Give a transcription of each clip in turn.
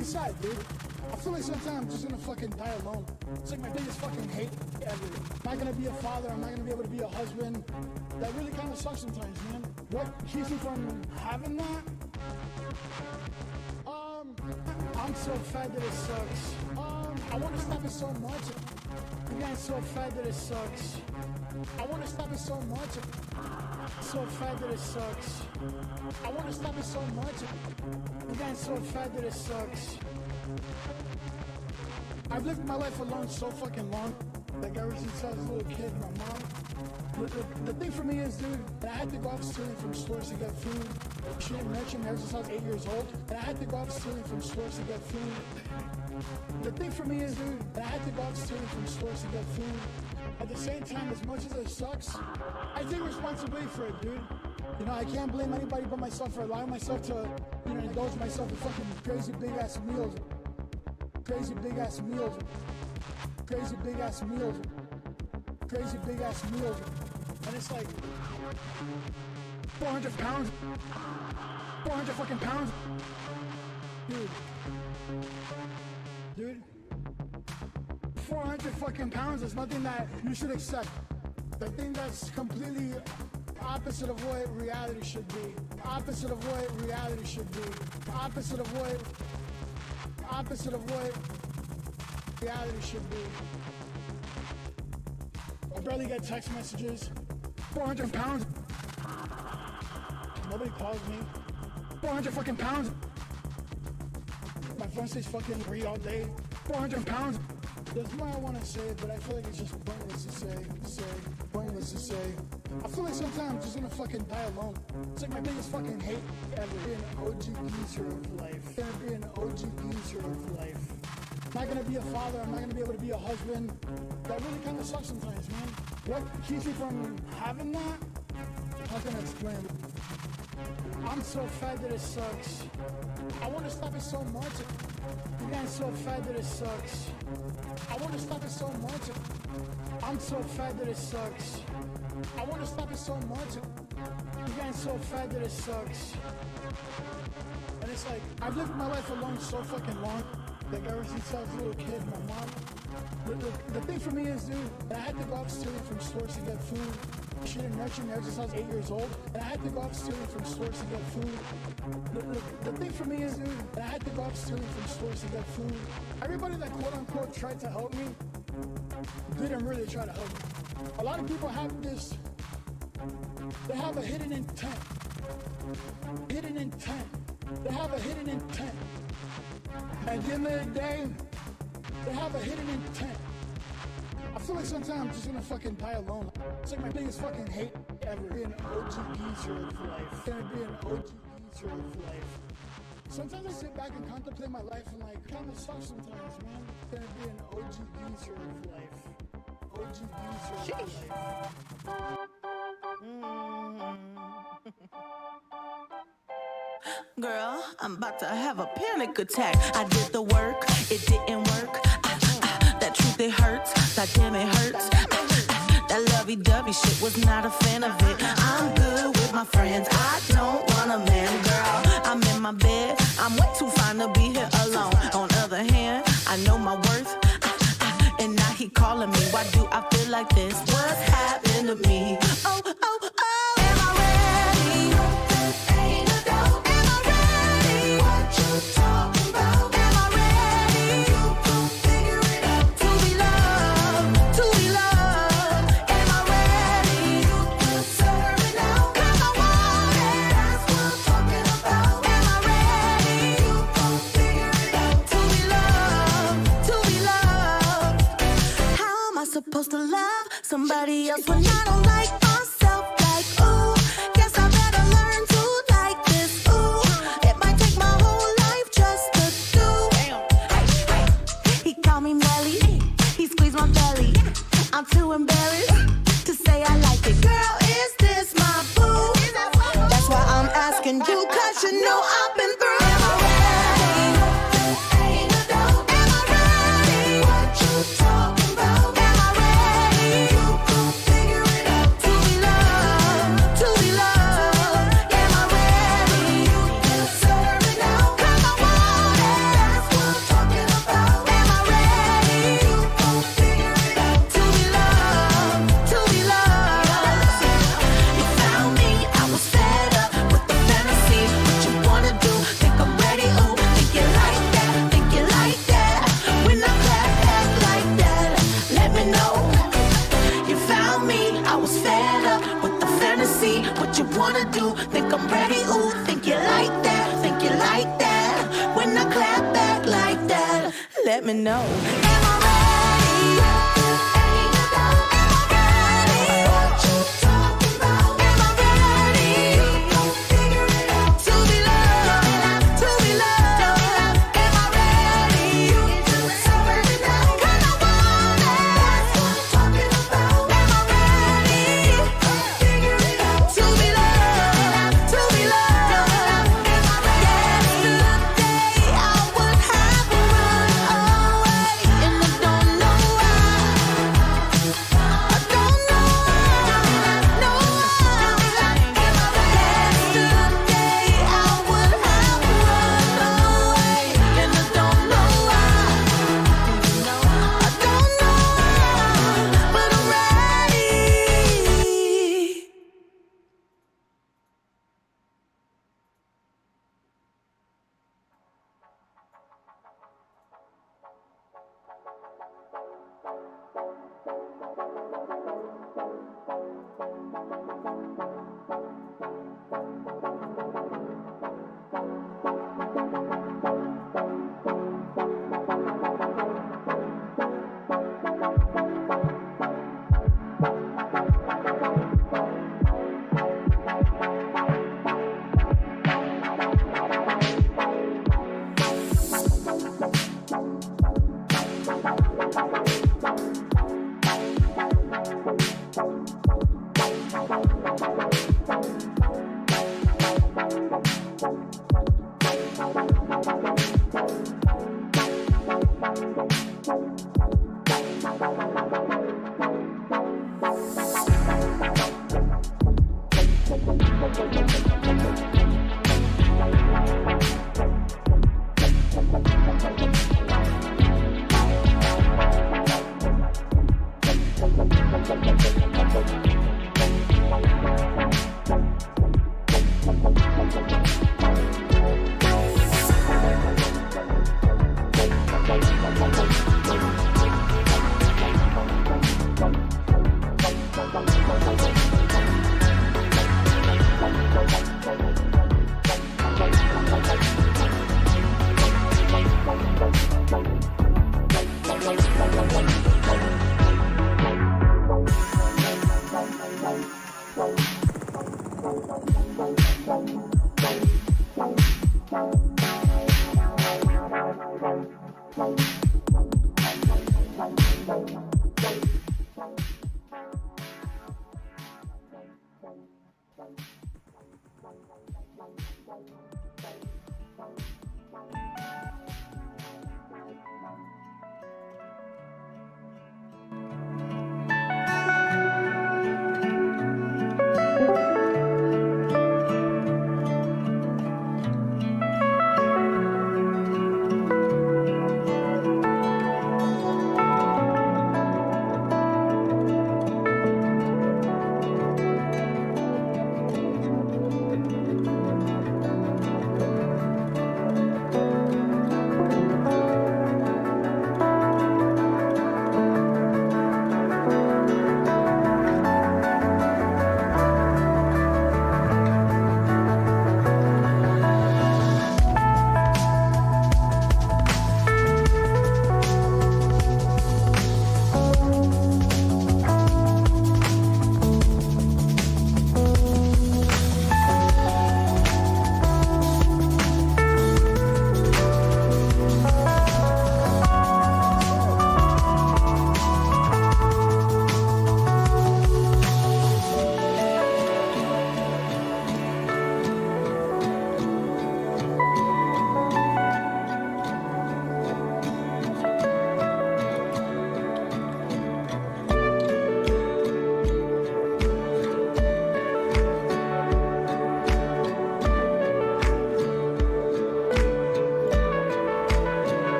be sad, dude. I feel like sometimes I'm just gonna fucking die alone. It's like my biggest fucking hate ever. I'm not gonna be a father, I'm not gonna be able to be a husband. That really kind of sucks sometimes, man. What keeps me from having that? I'm so fat that it sucks. I wanna stop it so much. Again, so fat that it sucks. I wanna stop it so much. So fat that it sucks. I wanna stop it so much. Again, so fat that it sucks. I've lived my life alone so fucking long. Like ever since I was a little kid, my mom. The thing for me is, dude, I had to go out stealing from stores to get food. She didn't nurture me ever since I was 8 years old. And I had to go out stealing from stores to get food. The thing for me is, dude, I had to go out stealing from stores to get food. At the same time, as much as it sucks, I take responsibility for it, dude. You know, I can't blame anybody but myself for allowing myself to, you know, indulge myself in fucking crazy big ass meals. Crazy big ass meals. Crazy big ass meals. Crazy big ass meals. And it's like 400 pounds. 400 fucking pounds. Dude. 400 fucking pounds is nothing that you should accept. The thing that's completely opposite of what reality should be. Opposite of what reality should be. Opposite of what reality should be. I barely get text messages. 400 pounds. Nobody calls me. 400 fucking pounds. My phone stays fucking free all day. 400 pounds. There's more I want to say, but I feel like it's just pointless to say. Pointless to say. I feel like sometimes I'm just gonna fucking die alone. It's like my biggest fucking hate ever. Be an OG geezer of life. Gonna be an OG geezer of life. I'm not gonna be a father, I'm not gonna be able to be a husband. That really kind of sucks sometimes, man. What keeps me from having that? How can I explain it? I'm so fat that it sucks. I want to stop it so much. Again, so fat that it sucks. I want to stop it so much. I'm so fat that it sucks. I want to stop it so much. Again, so fat that it sucks. And it's like, I've lived my life alone so fucking long. Like ever since I was a little kid, my mom. The thing for me is, dude, I had to go out stealing from stores to get food. She didn't nurture me ever since I was 8 years old. And I had to go out stealing from stores to get food. The thing for me is, dude, I had to go out stealing from stores to get food. Everybody that quote unquote tried to help me didn't really try to help me. A lot of people have this, they have a hidden intent. Hidden intent. They have a hidden intent. At the end of the day, they have a hidden intent. I feel like sometimes I'm just gonna fucking die alone. It's like my biggest fucking hate ever. Be an OG geezer of life. Gonna be an OG geezer of life. Sometimes I sit back and contemplate my life and like, kinda sucks sometimes, man. Gonna be an OG geezer of life. OG geezer of life. Girl, I'm about to have a panic attack. I did the work, it didn't work. That truth, it hurts. That damn, it hurts. That lovey-dovey shit, was not a fan of it. I'm good with my friends, I don't want a man, girl. I'm in my bed, I'm way too fine to be here alone. On the other hand, I know my worth. And now he calling me, why do I feel like this? What's happened to me? Oh, oh, oh. Am I ready? Ain't a doubt. Am I ready? What you talking about? Am I ready? You gon' figure it out. To be loved, to be loved. Am I ready? You deserve it now. 'Cause I want it. That's what I'm talking about. Am I ready? You gon' figure it out. To be loved, to be loved. How am I supposed to love somebody else when I don't like myself? Like, ooh, guess I better learn to like this. Ooh, it might take my whole life just to do. He called me Melly, he squeezed my belly. I'm too embarrassed to say I like it. Girl, is this my boo? That's why I'm asking you, 'cause you know I've been through. Am I ready? Ain't a doubt. Am I ready? What you talking about? Am I ready? You gon' figure it out. To be loved, to be loved. Am I ready? You deserve it now. 'Cause I want it. That's let me know. Am I ready? What you talking about? Am I ready? Figure it out. To be loved, to be loved. Am I ready? Figure it out. 'Cause I want it. That's what I'm talking about. Am I ready? Figure it out. To be loved, to be loved. Am I ready? Yesterday I would have run away in the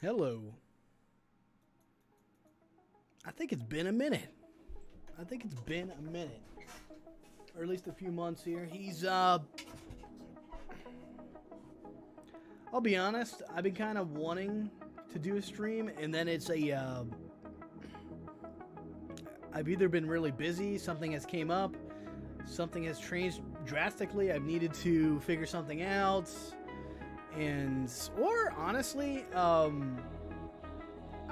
Hello. I think it's been a minute. Or at least a few months here. I'll be honest, I've been kind of wanting to do a stream, and then it's I've either been really busy, something has came up, something has changed drastically, I've needed to figure something out, or honestly, I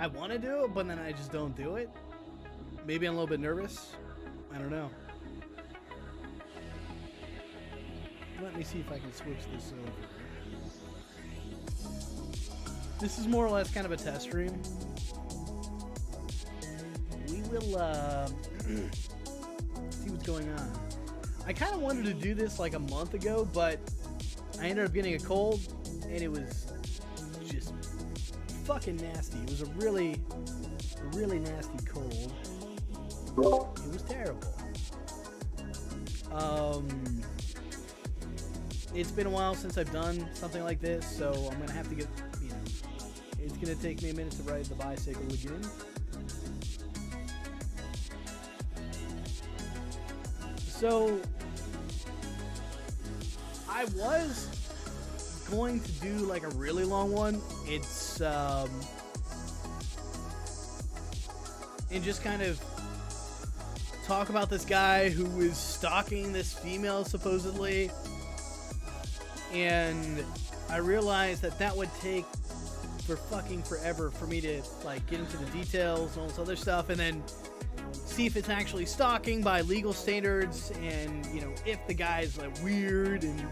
want to do it, but then I just don't do it. Maybe I'm a little bit nervous. I don't know. Let me see if I can switch this over. This is more or less kind of a test stream. We will, what's going on. I kind of wanted to do this like a month ago, but I ended up getting a cold, and it was just fucking nasty. It was a really nasty cold. It was terrible. It's been a while since I've done something like this, so I'm gonna have to get, it's gonna take me a minute to ride the bicycle again. So I was going to do like a really long one. It's and just kind of talk about this guy who was stalking this female supposedly, and I realized that would take for fucking forever for me to like get into the details and all this other stuff, and then see if it's actually stalking by legal standards, and if the guy's like weird, and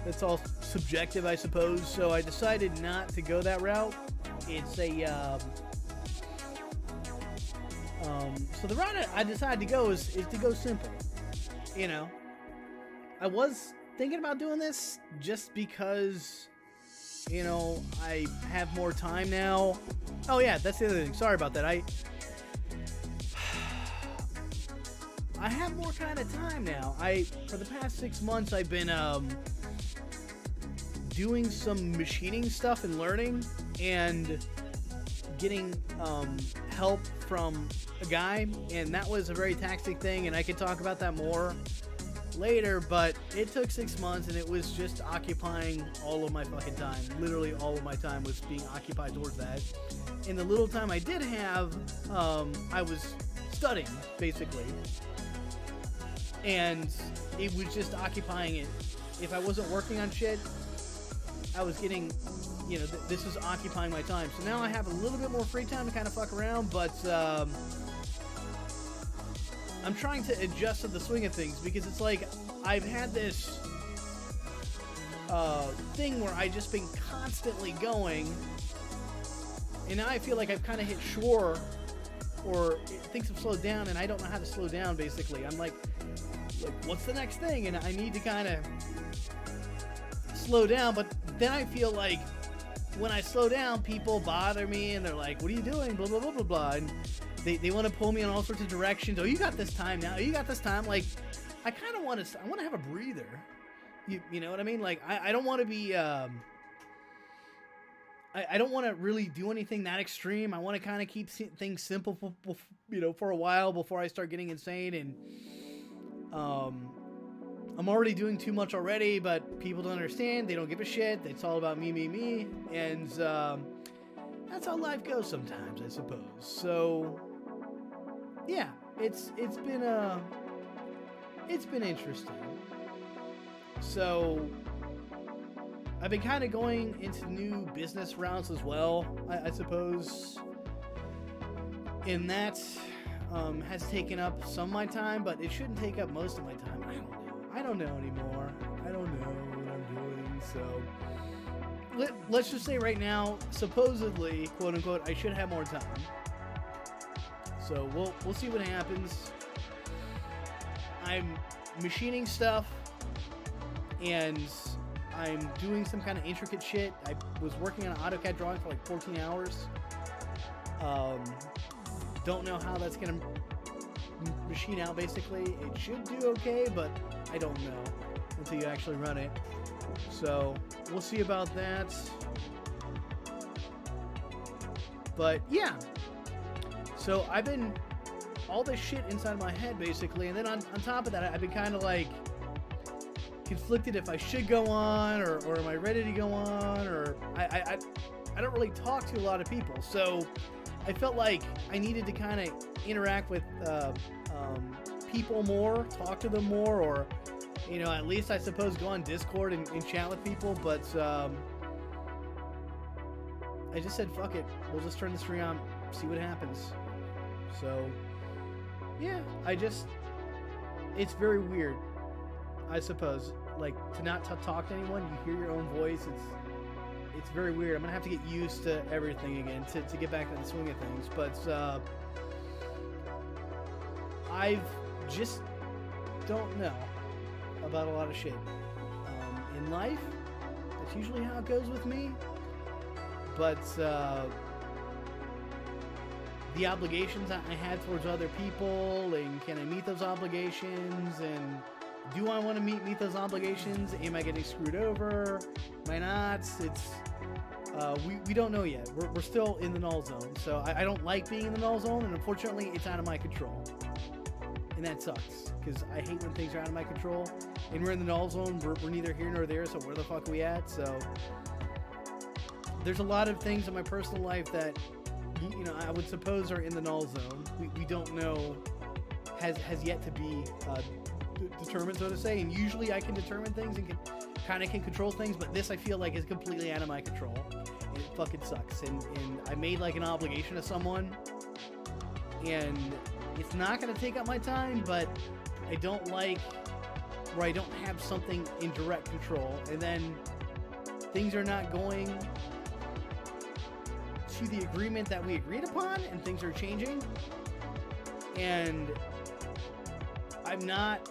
that's all subjective, I suppose. So I decided not to go that route. It's a so the route I decided to go is to go simple. I was thinking about doing this just because I have more time now. Oh yeah, that's the other thing. Sorry about that. I have more kind of time now. For the past 6 months, I've been doing some machining stuff and learning, and getting help from a guy, and that was a very taxing thing, and I could talk about that more later, but it took 6 months, and it was just occupying all of my fucking time. Literally all of my time was being occupied towards that. And the little time I did have, I was studying, basically. And it was just occupying it. If I wasn't working on shit, I was getting, this was occupying my time. So now I have a little bit more free time to kind of fuck around, but I'm trying to adjust to the swing of things, because it's like I've had this thing where I've just been constantly going, and now I feel like I've kind of hit shore, or things have slowed down, and I don't know how to slow down, basically. I'm like, what's the next thing? And I need to kind of slow down, but then I feel like when I slow down, people bother me, and they're like, what are you doing? Blah, blah, blah, blah, blah. And they want to pull me in all sorts of directions. Oh, you got this time now. You got this time. Like, I kind of want to have a breather. You know what I mean? Like, I don't want to be, I don't want to really do anything that extreme. I want to kind of keep things simple, for a while before I start getting insane. And, I'm already doing too much already, but people don't understand. They don't give a shit. It's all about me. And, that's how life goes sometimes, I suppose. So, yeah, it's been interesting. So, I've been kind of going into new business rounds as well, I suppose. And that has taken up some of my time, but it shouldn't take up most of my time. I don't know anymore. I don't know what I'm doing. So let's just say right now, supposedly, quote unquote, I should have more time. So we'll see what happens. I'm machining stuff, and I'm doing some kind of intricate shit. I was working on an AutoCAD drawing for like 14 hours. Don't know how that's gonna machine out, basically. It should do okay, but I don't know until you actually run it. So we'll see about that. But yeah, so I've been all this shit inside my head, basically, and then on top of that, I've been kind of like conflicted if I should go on, or am I ready to go on, or I don't really talk to a lot of people, so I felt like I needed to kind of interact with people more, talk to them more, or at least I suppose go on Discord and chat with people. But I just said fuck it, we'll just turn the stream on, see what happens. So yeah, it's very weird, I suppose, like to not talk to anyone. You hear your own voice. It's very weird. I'm gonna have to get used to everything again to get back in the swing of things. But I've just don't know about a lot of shit. In life, that's usually how it goes with me. But the obligations I have towards other people, and can I meet those obligations, and do I want to meet those obligations? Am I getting screwed over? Am I not? It's we don't know yet. We're still in the null zone, so I don't like being in the null zone, and unfortunately, it's out of my control, and that sucks because I hate when things are out of my control. And we're in the null zone. We're neither here nor there. So where the fuck are we at? So there's a lot of things in my personal life that I would suppose are in the null zone. We don't know, has yet to be determined, so to say. And usually I can determine things and can control things, but this I feel like is completely out of my control, and it fucking sucks. And I made like an obligation to someone, and it's not gonna take up my time, but I don't like where I don't have something in direct control, and then things are not going to the agreement that we agreed upon, and things are changing, and I'm not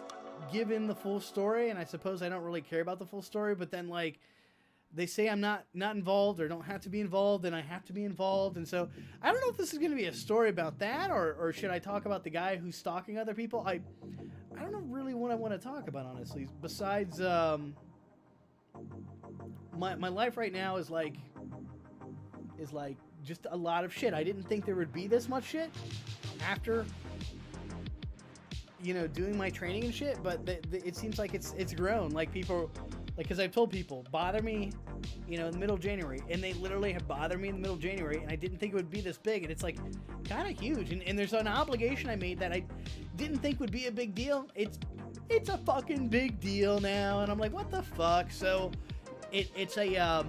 given the full story, and I suppose I don't really care about the full story, but then like they say I'm not involved or don't have to be involved, and I have to be involved, and so I don't know if this is going to be a story about that, or should I talk about the guy who's stalking other people. I don't know really what I want to talk about, honestly, besides my life right now is like just a lot of shit. I didn't think there would be this much shit after doing my training and shit, but it seems like it's grown. Like people, like, because I've told people, bother me in the middle of January, and they literally have bothered me in the middle of January, and I didn't think it would be this big, and it's like kind of huge, and there's an obligation I made that I didn't think would be a big deal. It's a fucking big deal now, and I'm like, what the fuck? So it's a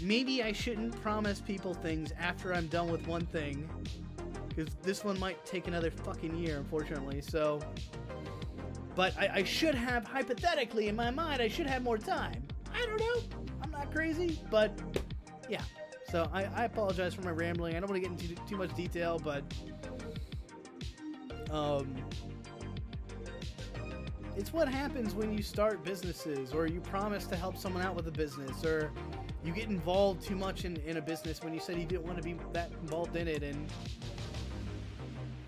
maybe I shouldn't promise people things after I'm done with one thing, because this one might take another fucking year, unfortunately. So, but I should have, hypothetically, in my mind, I should have more time. I don't know. I'm not crazy, but yeah. So I apologize for my rambling. I don't want to get into too much detail, but it's what happens when you start businesses, or you promise to help someone out with a business, or you get involved too much in a business when you said you didn't want to be that involved in it, and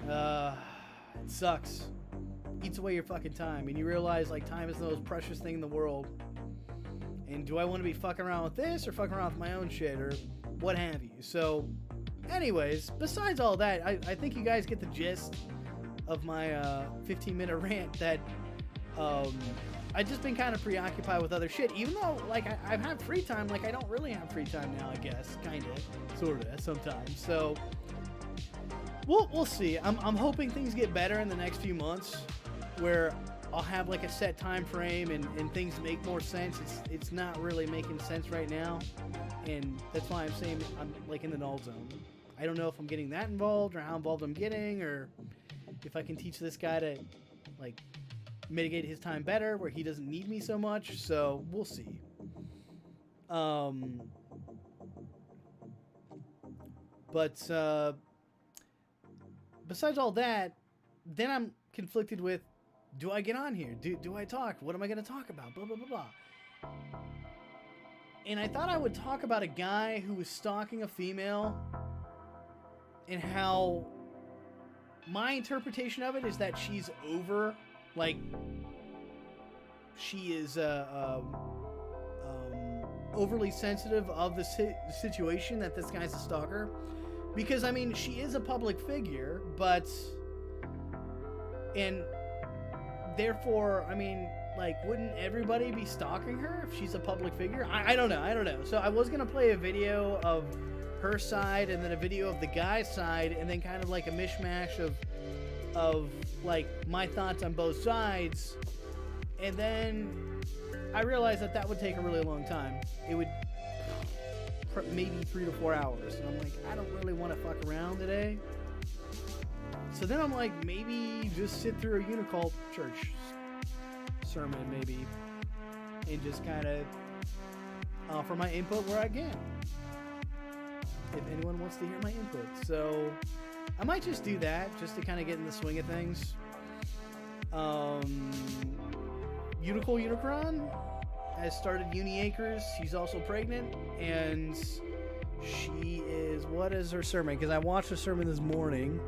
it sucks. Eats away your fucking time, and you realize like time is the most precious thing in the world. And do I want to be fucking around with this, or fucking around with my own shit, or what have you? So anyways, besides all that, I think you guys get the gist of my 15-minute rant that I've just been kind of preoccupied with other shit, even though like I've had free time. Like I don't really have free time now, I guess, kind of, sort of, sometimes. So we'll see. I'm hoping things get better in the next few months, where I'll have like a set time frame and things make more sense. It's not really making sense right now, and that's why I'm saying I'm like in the null zone. I don't know if I'm getting that involved, or how involved I'm getting, or if I can teach this guy to like mitigate his time better where he doesn't need me so much. So we'll see. But besides all that, then I'm conflicted with, do I get on here? Do I talk? What am I going to talk about? Blah, blah, blah, blah. And I thought I would talk about a guy who was stalking a female, and how my interpretation of it is that she's over, like, she is overly sensitive of the situation that this guy's a stalker. Because, I mean, she is a public figure, but, and therefore, I mean, like, wouldn't everybody be stalking her if she's a public figure? I don't know. So I was going to play a video of her side, and then a video of the guy's side, and then kind of like a mishmash of like my thoughts on both sides. And then I realized that would take a really long time. It would maybe 3 to 4 hours, and I'm like, I don't really want to fuck around today. So then I'm like, maybe just sit through a Unicult church sermon, maybe, and just kind of offer my input where I can. if anyone wants to hear my input. So I might just do that just to kind of get in the swing of things. Unicron has started Uni Acres. She's also pregnant, and she is, what is her sermon? Because I watched her sermon this morning.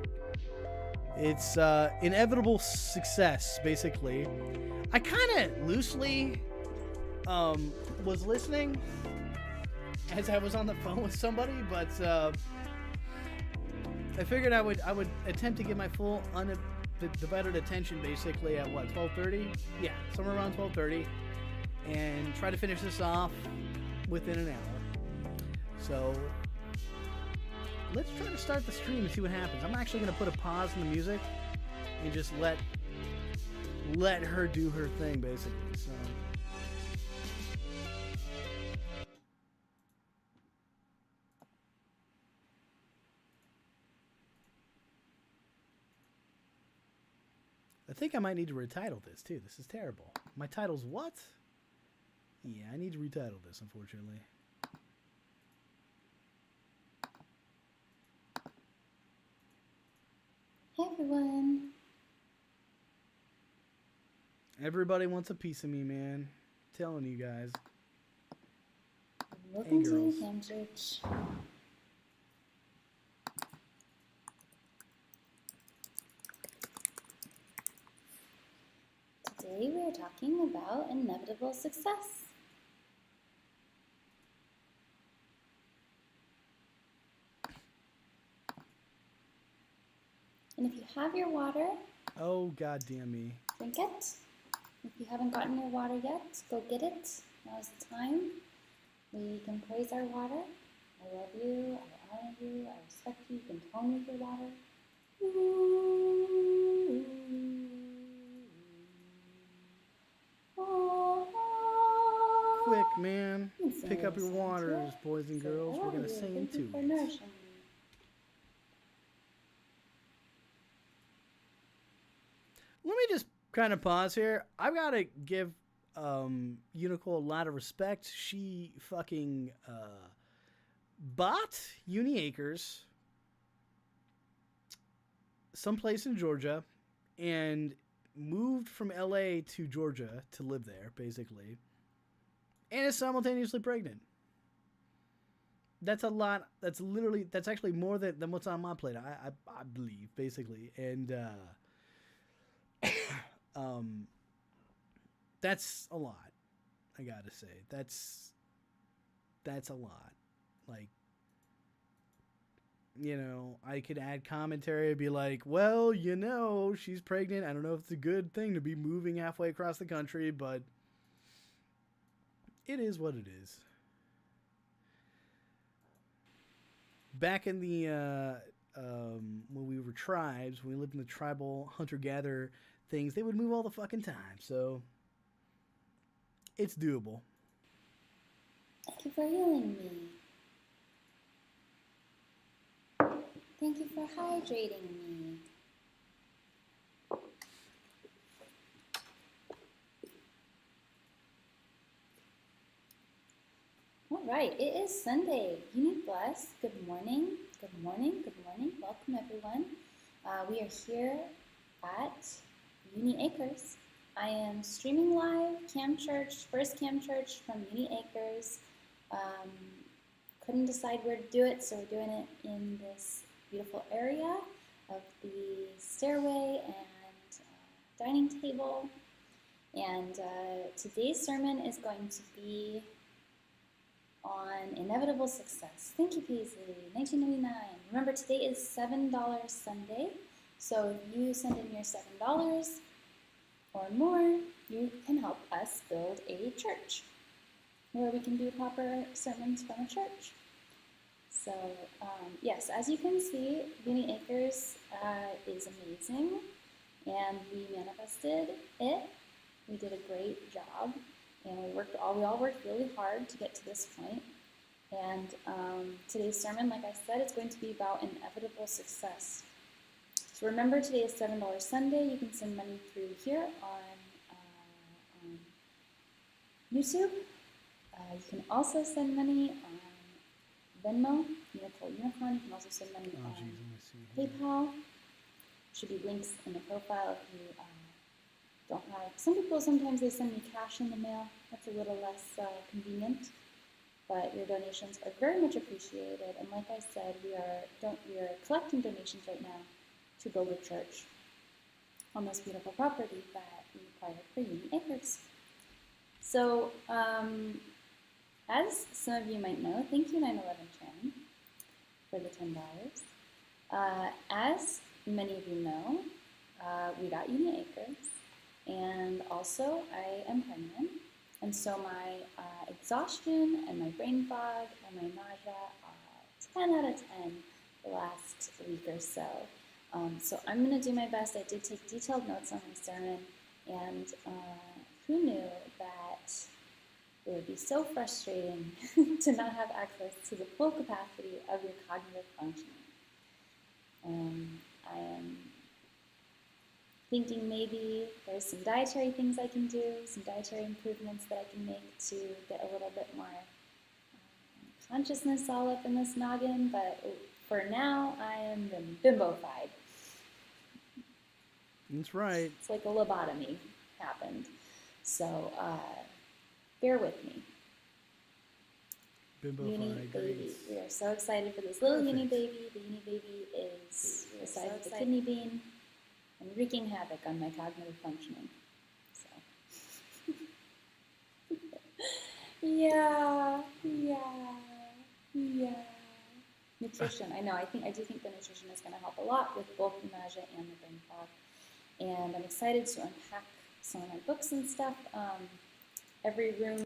It's inevitable success, basically. I kind of loosely was listening as I was on the phone with somebody, but I figured I would attempt to give my full undivided attention basically at what, 12:30? Yeah, somewhere around 12:30, and try to finish this off within an hour. So let's try to start the stream and see what happens. I'm actually going to put a pause in the music and just let her do her thing, basically. So I think I might need to retitle this too. This is terrible. My title's what? Yeah, I need to retitle this, unfortunately. Hey everyone. Everybody wants a piece of me, man. I'm telling you guys. Welcome Hey, to girls. Ham Church. Today we are talking about inevitable success. And if you have your water, Oh, goddamn me. drink it. If you haven't gotten your water yet, go get it. Now's the time. We can praise our water. I love you. I honor you. I respect you. You can tone with your water. Quick, man. You can sing Pick a up your little song to waters, it. boys and Say, girls. "I We're love going to you. sing Thank you into for it. nourishing me." Let me just kind of pause here. I've got to give Unico a lot of respect. She fucking bought Uni Acres someplace in Georgia and moved from LA to Georgia to live there, basically, and is simultaneously pregnant. That's a lot. That's actually more than what's on my plate, I believe, basically. And that's a lot. I gotta say, that's a lot. Like, you know, I could add commentary and be like, well, you know, she's pregnant. I don't know if it's a good thing to be moving halfway across the country, but it is what it is. Back in the when we were tribes, when we lived in the tribal hunter-gatherer things, they would move all the fucking time. So it's doable. Thank you for healing me. Thank you for hydrating me. All right, it is Sunday. Uni Bless. Good morning. Good morning. Good morning. Welcome, everyone. We are here at Uni Acres. I am streaming live Cam Church, first Cam Church from Uni Acres. Couldn't decide where to do it, so we're doing it in this beautiful area of the stairway and dining table. And today's sermon is going to be on inevitable success. Thank you, Paisley. 1999. Remember, today is $7 Sunday, so if you send in your $7 or more, you can help us build a church where we can do proper sermons from a church. So, yes, as you can see, Uni Acres is amazing, and we manifested it. We did a great job, and we all worked really hard to get to this point. And today's sermon, like I said, it's going to be about inevitable success. So remember, today is $7 Sunday. You can send money through here on YouTube. You can also send money on Venmo, Unicorn Unicorn. You can also send money Oh, on geez, let me see here. PayPal. Should be links in the profile if you don't have. Some people sometimes they send me cash in the mail. That's a little less convenient, but your donations are very much appreciated. And like I said, we are collecting donations right now to build a church on this beautiful property that we acquired for NeeNee Acres. So, as some of you might know, thank you 9/11 Sharon for the $10. As many of you know, we got NeeNee Acres, and also I am pregnant, and so my exhaustion and my brain fog and my nausea are 10 out of 10 the last week or so. So I'm going to do my best. I did take detailed notes on my sermon, and who knew that it would be so frustrating to not have access to the full capacity of your cognitive functioning. I am thinking maybe there's some dietary things I can do, some dietary improvements that I can make to get a little bit more consciousness all up in this noggin, but for now I am bimbofied. That's right. It's like a lobotomy happened. So bear with me. Bimbo NeeNee Fi, baby. great. We are so excited for this little NeeNee Perfect. baby. The NeeNee baby is the size of the kidney bean and wreaking havoc on my cognitive functioning. So yeah. Nutrition. I know. I do think the nutrition is going to help a lot with both the nausea and the brain fog. And I'm excited to unpack some of my books and stuff. Every room.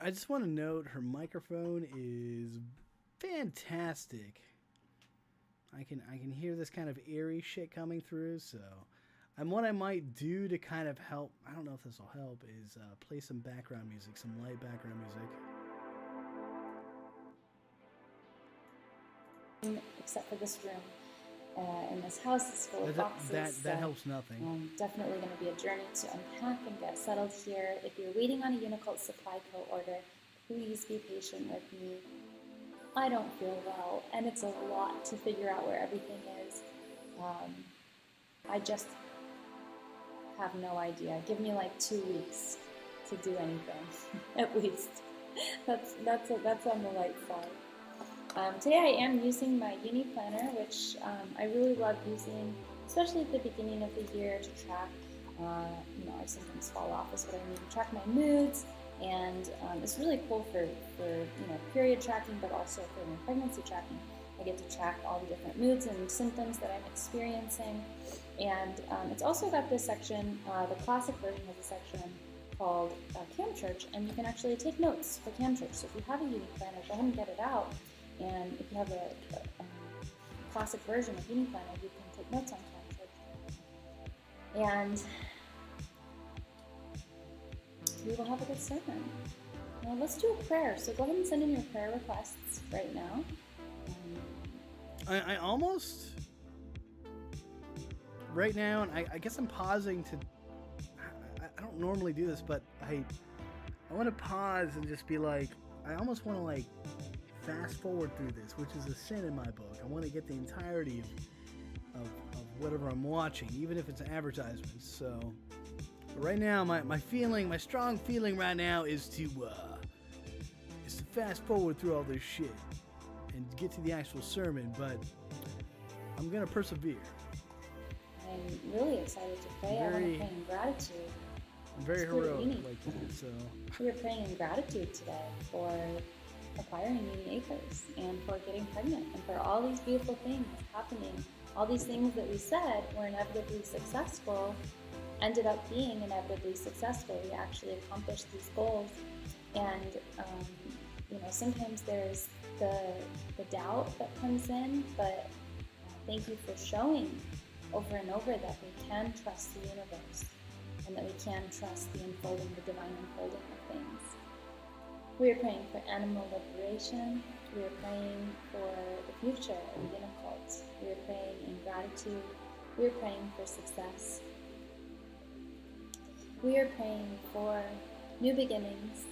I just want to note her microphone is fantastic. I can hear this kind of eerie shit coming through, so what I might do to kind of help, I don't know if this will help, is play some background music, some light background music. Except for this room. And this house is full of boxes. That helps nothing. Definitely going to be a journey to unpack and get settled here. If you're waiting on a Unicult supply co-order, please be patient with me. I don't feel well, and it's a lot to figure out where everything is. I just have no idea. Give me like 2 weeks to do anything, at least. That's on the light side. Today I am using my Uni Planner, which I really love using, especially at the beginning of the year to track, I sometimes fall off is what I mean, track my moods, and it's really cool for period tracking, but also for my pregnancy tracking. I get to track all the different moods and symptoms that I'm experiencing, and it's also got this section, the classic version has a section called Cam Church, and you can actually take notes for Cam Church. So if you have a Uni Planner, go ahead and get it out. And if you have a classic version of Uni Planner, you can take notes on Cam Church. And we will have a good sermon. Now let's do a prayer. So go ahead and send in your prayer requests right now. I almost, right now, and I guess I'm pausing to, I don't normally do this, but I want to pause and just be like, I almost want to like, fast forward through this, which is a sin in my book. I want to get the entirety of whatever I'm watching, even if it's an advertisement. So right now, my strong feeling right now is to fast forward through all this shit and get to the actual sermon, but I'm gonna persevere. I'm really excited to pray. I want to pray in gratitude. I'm very heroic like that, so. We are praying in gratitude today for acquiring NeeNee Acres and for getting pregnant and for all these beautiful things happening. All these things that we said were inevitably successful ended up being inevitably successful. We actually accomplished these goals. And, sometimes there's the doubt that comes in, but thank you for showing over and over that we can trust the universe and that we can trust the unfolding, the divine unfolding of things. We are praying for animal liberation. We are praying for the future of Unicult. We are praying in gratitude. We are praying for success. We are praying for new beginnings,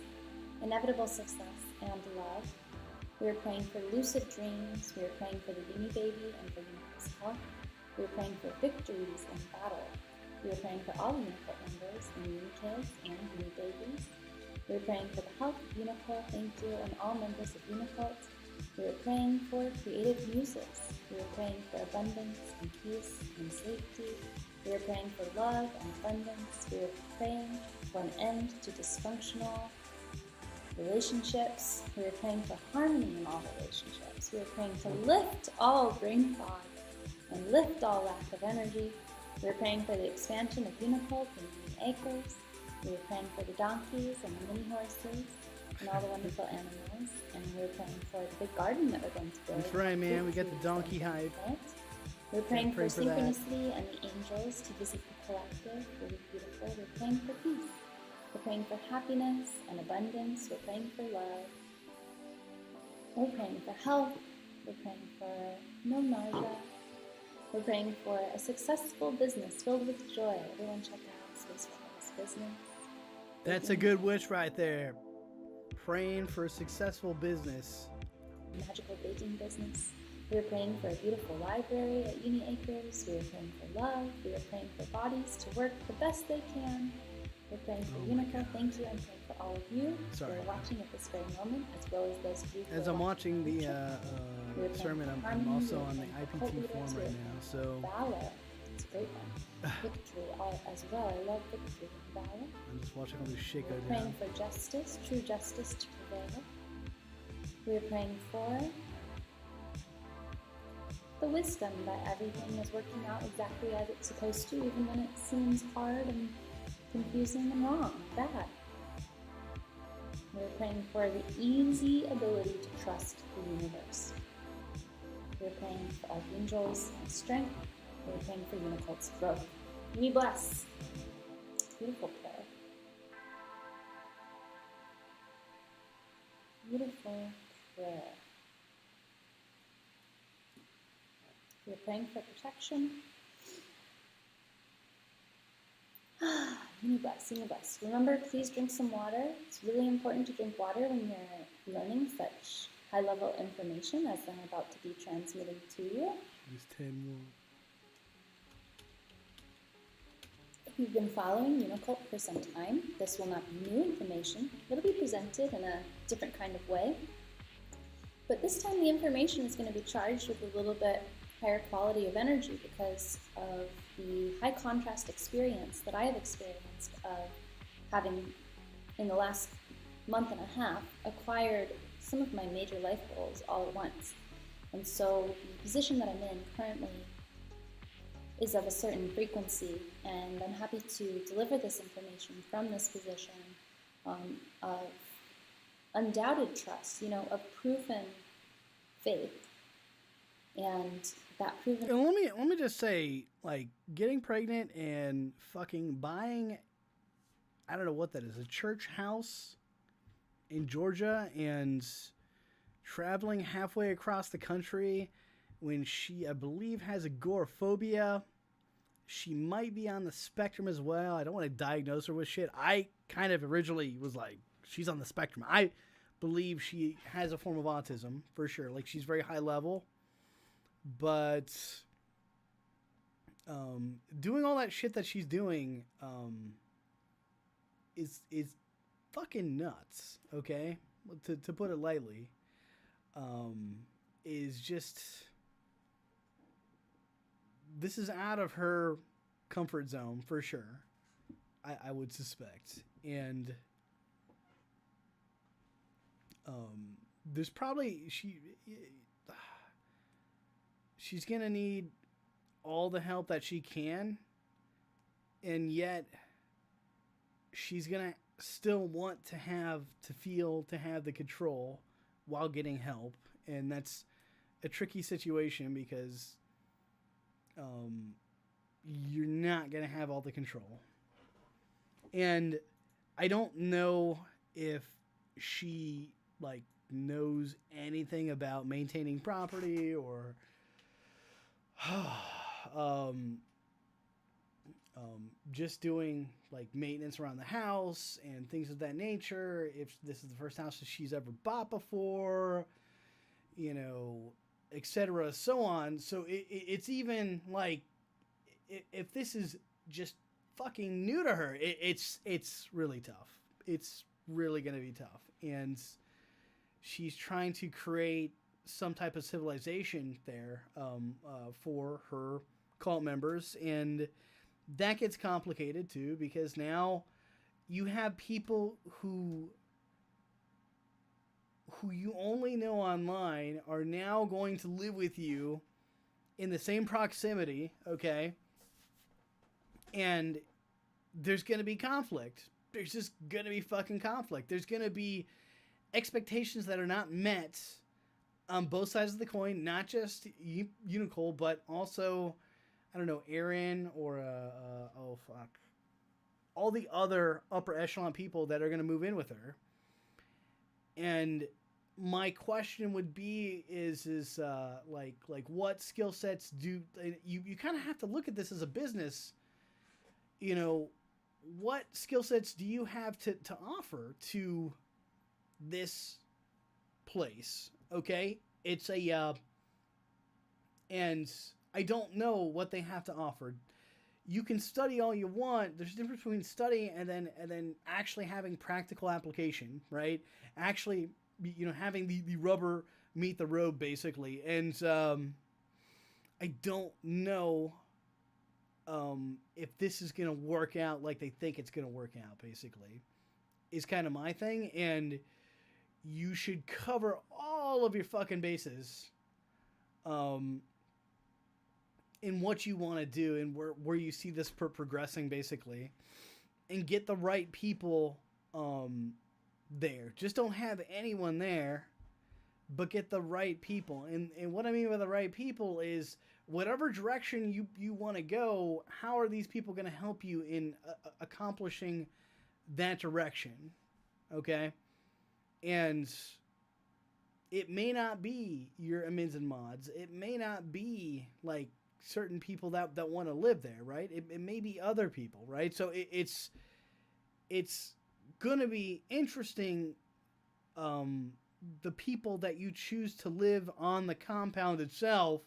inevitable success, and love. We are praying for lucid dreams. We are praying for the uni baby and for Unicle's health. We are praying for victories in battle. We are praying for all Unicult members, the uni kids and uni babies. We are praying for the health of Unicult, thank you, and all members of Unicult. We are praying for creative muses. We are praying for abundance and peace and safety. We are praying for love and abundance. We are praying for an end to dysfunctional relationships. We are praying for harmony in all relationships. We are praying to lift all brain fog and lift all lack of energy. We are praying for the expansion of Unicult and Mini Acres. We are praying for the donkeys and the mini horses and all the wonderful animals. And we are praying for the big garden that we're going to build. That's right, man. We got the donkey hype. We're praying for pray for that. synchronicity and the angels to visit the collective. Really beautiful. We're praying for peace. We're praying for happiness and abundance. We're praying for love. We're praying for health. We're praying for no nausea. We're praying for a successful business filled with joy. Everyone check out Space Wellness Business. That's a good wish right there. Praying for a successful business. Magical baking business. We are praying for a beautiful library at Uni Acres. We are praying for love. We are praying for bodies to work the best they can. We're praying for Unica. Thank you. I'm praying for all of you who are watching at this very moment, as well as those of you who As are I'm watching the sermon, I'm also on the IP2 forum right now. So valor. It's a great one. Victory as well. I love victory and valor. I'm just watching all this shit go We're down. praying for justice, true justice to prevail. We are praying for the wisdom that everything is working out exactly as it's supposed to, even when it seems hard and confusing and wrong, bad. We're praying for the easy ability to trust the universe. We're praying for archangels and strength. We're praying for Unicult's growth. We bless. Beautiful prayer. Beautiful prayer. We're praying for protection. Unibless, Unibless. Remember, please drink some water. It's really important to drink water when you're learning such high-level information as I'm about to be transmitting to you. Just 10 more. If you've been following Unicult for some time, this will not be new information. It'll be presented in a different kind of way. But this time the information is going to be charged with a little bit higher quality of energy because of the high contrast experience that I have experienced of having, in the last month and a half, acquired some of my major life goals all at once. And so the position that I'm in currently is of a certain frequency, and I'm happy to deliver this information from this position of undoubted trust, of proven faith. And that proven... And let me just say, like, getting pregnant and fucking buying, I don't know what that is, a church house in Georgia and traveling halfway across the country when she, I believe, has agoraphobia. She might be on the spectrum as well. I don't want to diagnose her with shit. I kind of originally was like, she's on the spectrum. I believe she has a form of autism, for sure. Like, she's very high level. But doing all that shit that she's doing is fucking nuts, okay? To put it lightly. Is just... This is out of her comfort zone, for sure. I would suspect. And there's probably... She's going to need all the help that she can, and yet she's going to still want to have the control while getting help, and that's a tricky situation because you're not going to have all the control. And I don't know if she, like, knows anything about maintaining property or... just doing like maintenance around the house and things of that nature. If this is the first house that she's ever bought before, etc., so on. So it's even like, if this is just fucking new to her, it's really tough. It's really going to be tough. And she's trying to create some type of civilization there for her cult members. And that gets complicated too, because now you have people who you only know online are now going to live with you in the same proximity, okay? And there's going to be conflict. There's just going to be fucking conflict. There's going to be expectations that are not met on both sides of the coin, not just Unicole, but also, I don't know, Aaron or, all the other upper echelon people that are going to move in with her. And my question would be is like what skill sets do you kind of have to look at this as a business, what skill sets do you have to offer to this place? Okay, it's and I don't know what they have to offer. You can study all you want. There's a difference between studying and then actually having practical application, right? Actually, having the rubber meet the road, basically. And I don't know if this is going to work out like they think it's going to work out, basically, is kind of my thing. And you should cover all of your fucking bases in what you want to do and where you see this progressing, basically, and get the right people there. Just don't have anyone there, but get the right people. And what I mean by the right people is whatever direction you want to go, how are these people going to help you in accomplishing that direction? Okay? And it may not be your admins and mods. It may not be like certain people that want to live there, right? It may be other people, right? So it's going to be interesting, the people that you choose to live on the compound itself,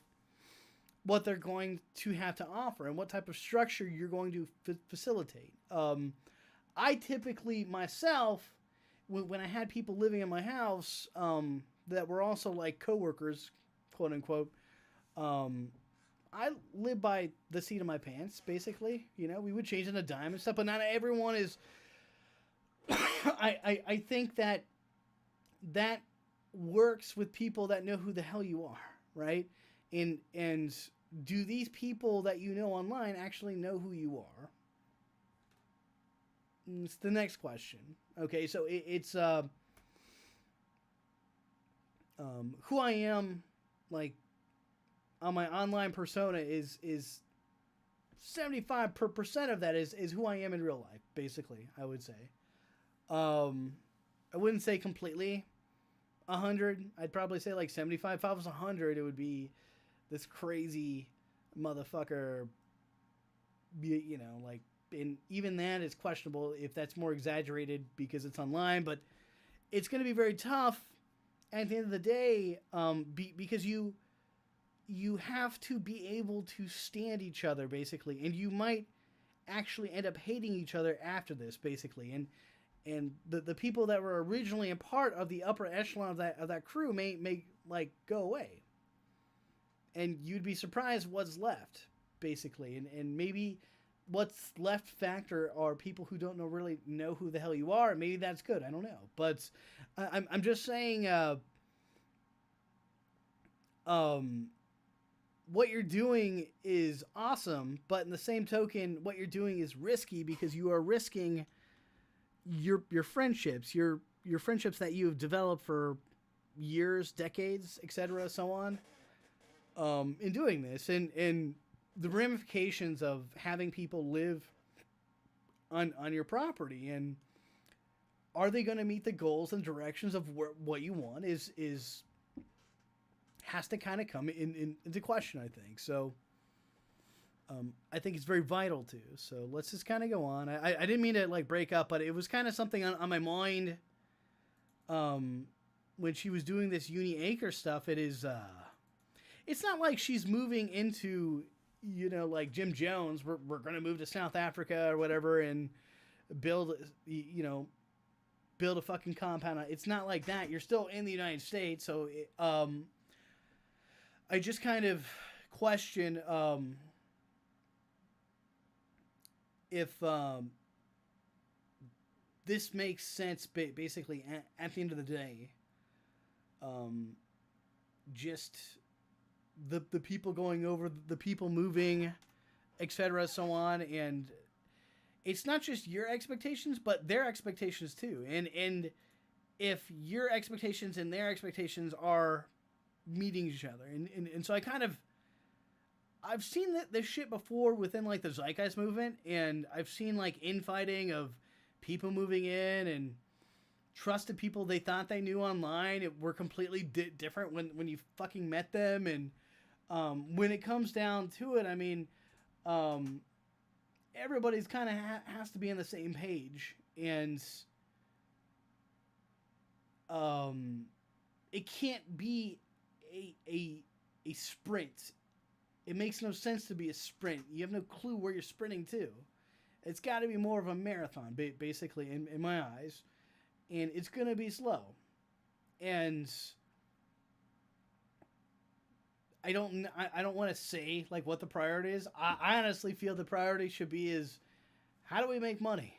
what they're going to have to offer and what type of structure you're going to facilitate. I typically, myself, when I had people living in my house that were also like coworkers, quote unquote, I live by the seat of my pants, basically. We would change on a dime and stuff, but not everyone is. I think that works with people that know who the hell you are, right? And do these people that you know online actually know who you are? It's the next question. Okay, so it's who I am, like, on my online persona is 75% of that is who I am in real life, basically, I would say. I wouldn't say completely 100. I'd probably say like 75. If I was 100, it would be this crazy motherfucker, like, and even that is questionable if that's more exaggerated because it's online, but it's going to be very tough at the end of the day, because you have to be able to stand each other, basically, and you might actually end up hating each other after this, basically, and the people that were originally a part of the upper echelon of that crew may like go away, and you'd be surprised what's left, basically, and maybe what's left factor are people who don't really know who the hell you are. Maybe that's good. I don't know, but I'm just saying. What you're doing is awesome, but in the same token, what you're doing is risky because you are risking your friendships, your friendships that you have developed for years, decades, etc., so on. In doing this, and the ramifications of having people live on your property, and are they going to meet the goals and directions of what you want is has to kind of come into question, I think. So I think it's very vital too. So let's just kind of go on. I didn't mean to like break up, but it was kind of something on my mind when she was doing this Uni Acre stuff, it's not like she's moving into, like Jim Jones, we're going to move to South Africa or whatever and build a fucking compound. It's not like that. You're still in the United States. So, I just kind of question, if, this makes sense basically at the end of the day. Just the people going over, the people moving, etc., so on, and it's not just your expectations, but their expectations too. And if your expectations and their expectations are meeting each other, and so I've seen this shit before within like the Zeitgeist movement, and I've seen like infighting of people moving in and trusted people they thought they knew online were completely different when you fucking met them. And when it comes down to it, I mean, everybody's kind of has to be on the same page, and it can't be a sprint. It makes no sense to be a sprint. You have no clue where you're sprinting to. It's got to be more of a marathon, basically, in my eyes. And it's going to be slow. And I don't want to say like what the priority is. I honestly feel the priority should be is, how do we make money?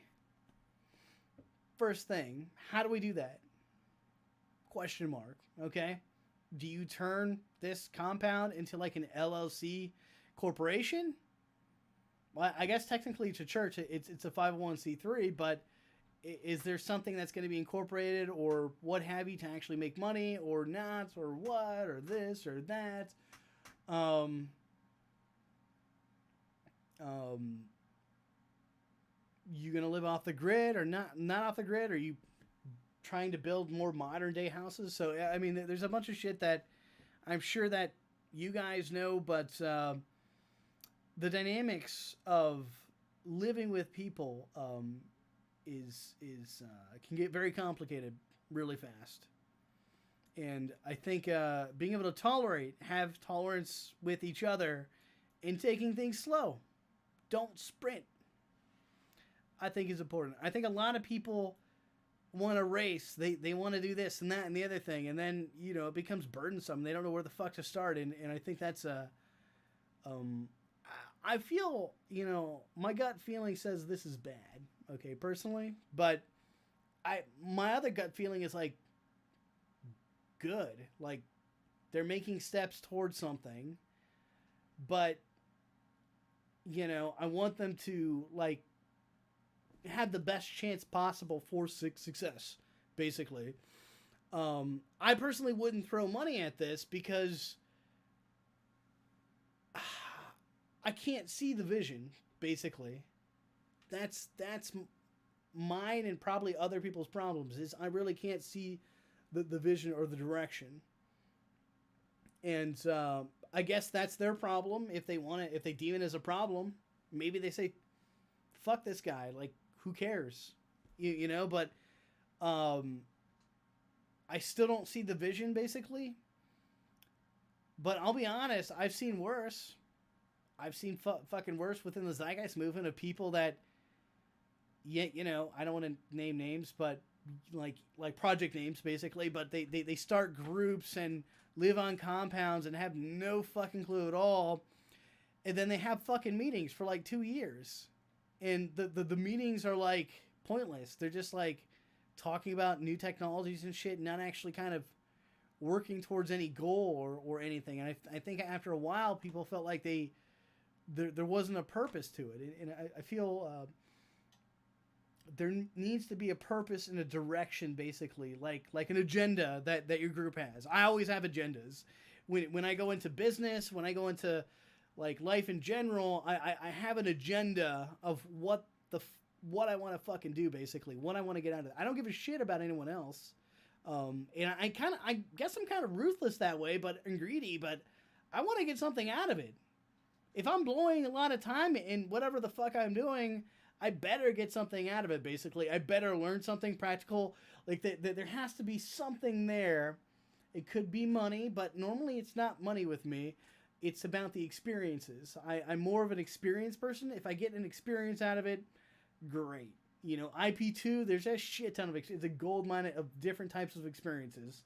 First thing, how do we do that? Question mark. Okay. Do you turn this compound into like an LLC corporation? Well, I guess technically it's a church. It's a 501c3, but is there something that's going to be incorporated or what have you to actually make money or not, or what, or this or that? You going to live off the grid or not off the grid? Are you trying to build more modern day houses? So, I mean, there's a bunch of shit that I'm sure that you guys know, but the dynamics of living with people can get very complicated really fast. And I think being able to have tolerance with each other and taking things slow, don't sprint, I think is important. I think a lot of people want to race. They want to do this and that and the other thing, and then it becomes burdensome. They don't know where the fuck to start, and I think that's I feel my gut feeling says this is bad. Okay, personally, but my other gut feeling is like good. Like they're making steps towards something, but I want them to like have the best chance possible for success, basically. I personally wouldn't throw money at this because I can't see the vision, basically. That's mine and probably other people's problems, is I really can't see the vision or the direction. And I guess that's their problem. If they deem it as a problem, maybe they say, fuck this guy, like, who cares? But I still don't see the vision, basically. But I'll be honest, I've seen worse. I've seen fucking worse within the Zeitgeist movement of people that, I don't want to name names, but like project names, basically, but they start groups and live on compounds and have no fucking clue at all. And then they have fucking meetings for like 2 years. And the meetings are like pointless. They're just like talking about new technologies and shit, not actually kind of working towards any goal or anything. And I think after a while, people felt like there wasn't a purpose to it. And I feel there needs to be a purpose and a direction, basically, like an agenda that your group has. I always have agendas. When I go into business, when I go into like life in general, I have an agenda of what I want to fucking do, basically, what I want to get out of it. I don't give a shit about anyone else. And I guess I'm kind of ruthless that way, and greedy, but I want to get something out of it. If I'm blowing a lot of time in whatever the fuck I'm doing, I better get something out of it. Basically, I better learn something practical. Like there has to be something there. It could be money, but normally it's not money with me. It's about the experiences. I'm more of an experience person. If I get an experience out of it, great. You know, IP2, there's a shit ton of it's a gold mine of different types of experiences.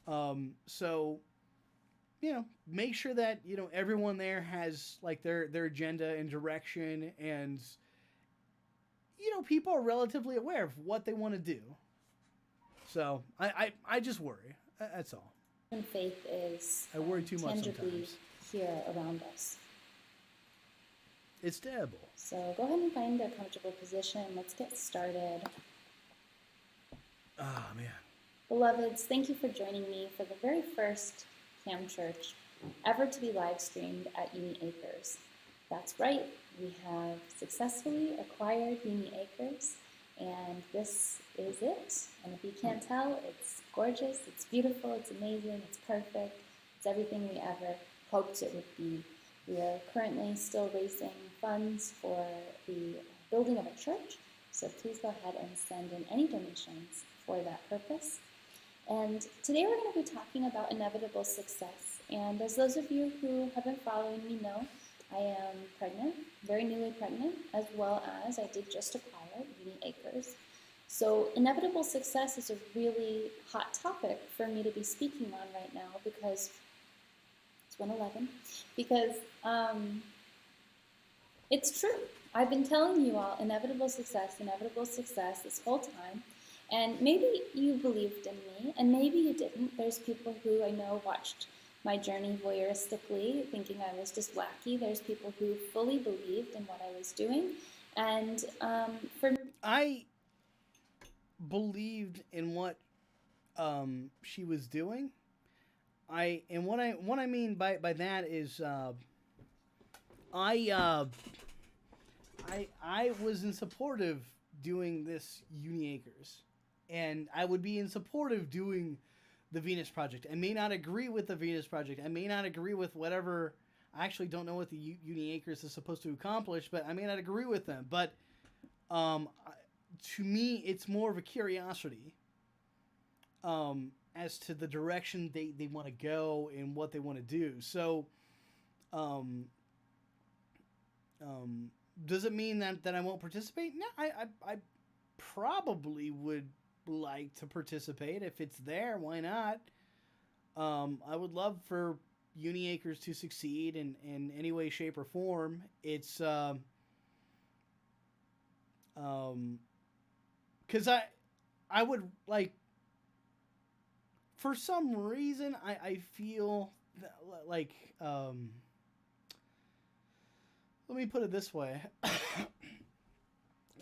So, you know, make sure that, you know, everyone there has like their agenda and direction, and, you know, people are relatively aware of what they want to do. So I just worry. That's all. And faith is I worry too much tangibly sometimes. here around us. It's terrible. So go ahead and find a comfortable position. Let's get started. Oh, man. Beloveds, thank you for joining me for the very first Cam Church ever to be live streamed at Uni Acres. That's right, we have successfully acquired Uni Acres, and this is it. And if you can't tell, it's gorgeous, it's beautiful, it's amazing, it's perfect, it's everything we ever hoped it would be. We are currently still raising funds for the building of a church, so please go ahead and send in any donations for that purpose. And today we're going to be talking about inevitable success. And as those of you who have been following me know, I am pregnant, very newly pregnant, as well as I did just acquire Uni Acres. So inevitable success is a really hot topic for me to be speaking on right now because it's 1:11. Because it's true. I've been telling you all inevitable success this whole time. And maybe you believed in me, and maybe you didn't. There's people who I know watched my journey voyeuristically, thinking I was just wacky. There's people who fully believed in what I was doing. And I believed in what she was doing. What I mean by that is I was in support of doing this Uni Acres, and I would be in support of doing the Venus Project. I may not agree with the Venus Project. I may not agree with whatever. I actually don't know what the Uni Acres is supposed to accomplish, but I may not agree with them. But to me, it's more of a curiosity as to the direction they want to go and what they want to do. So, does it mean that I won't participate? No, I probably would like to participate if it's there. Why not? I would love for Uni Acres to succeed in any way, shape, or form. It's because I would like, for some reason I feel that, like let me put it this way.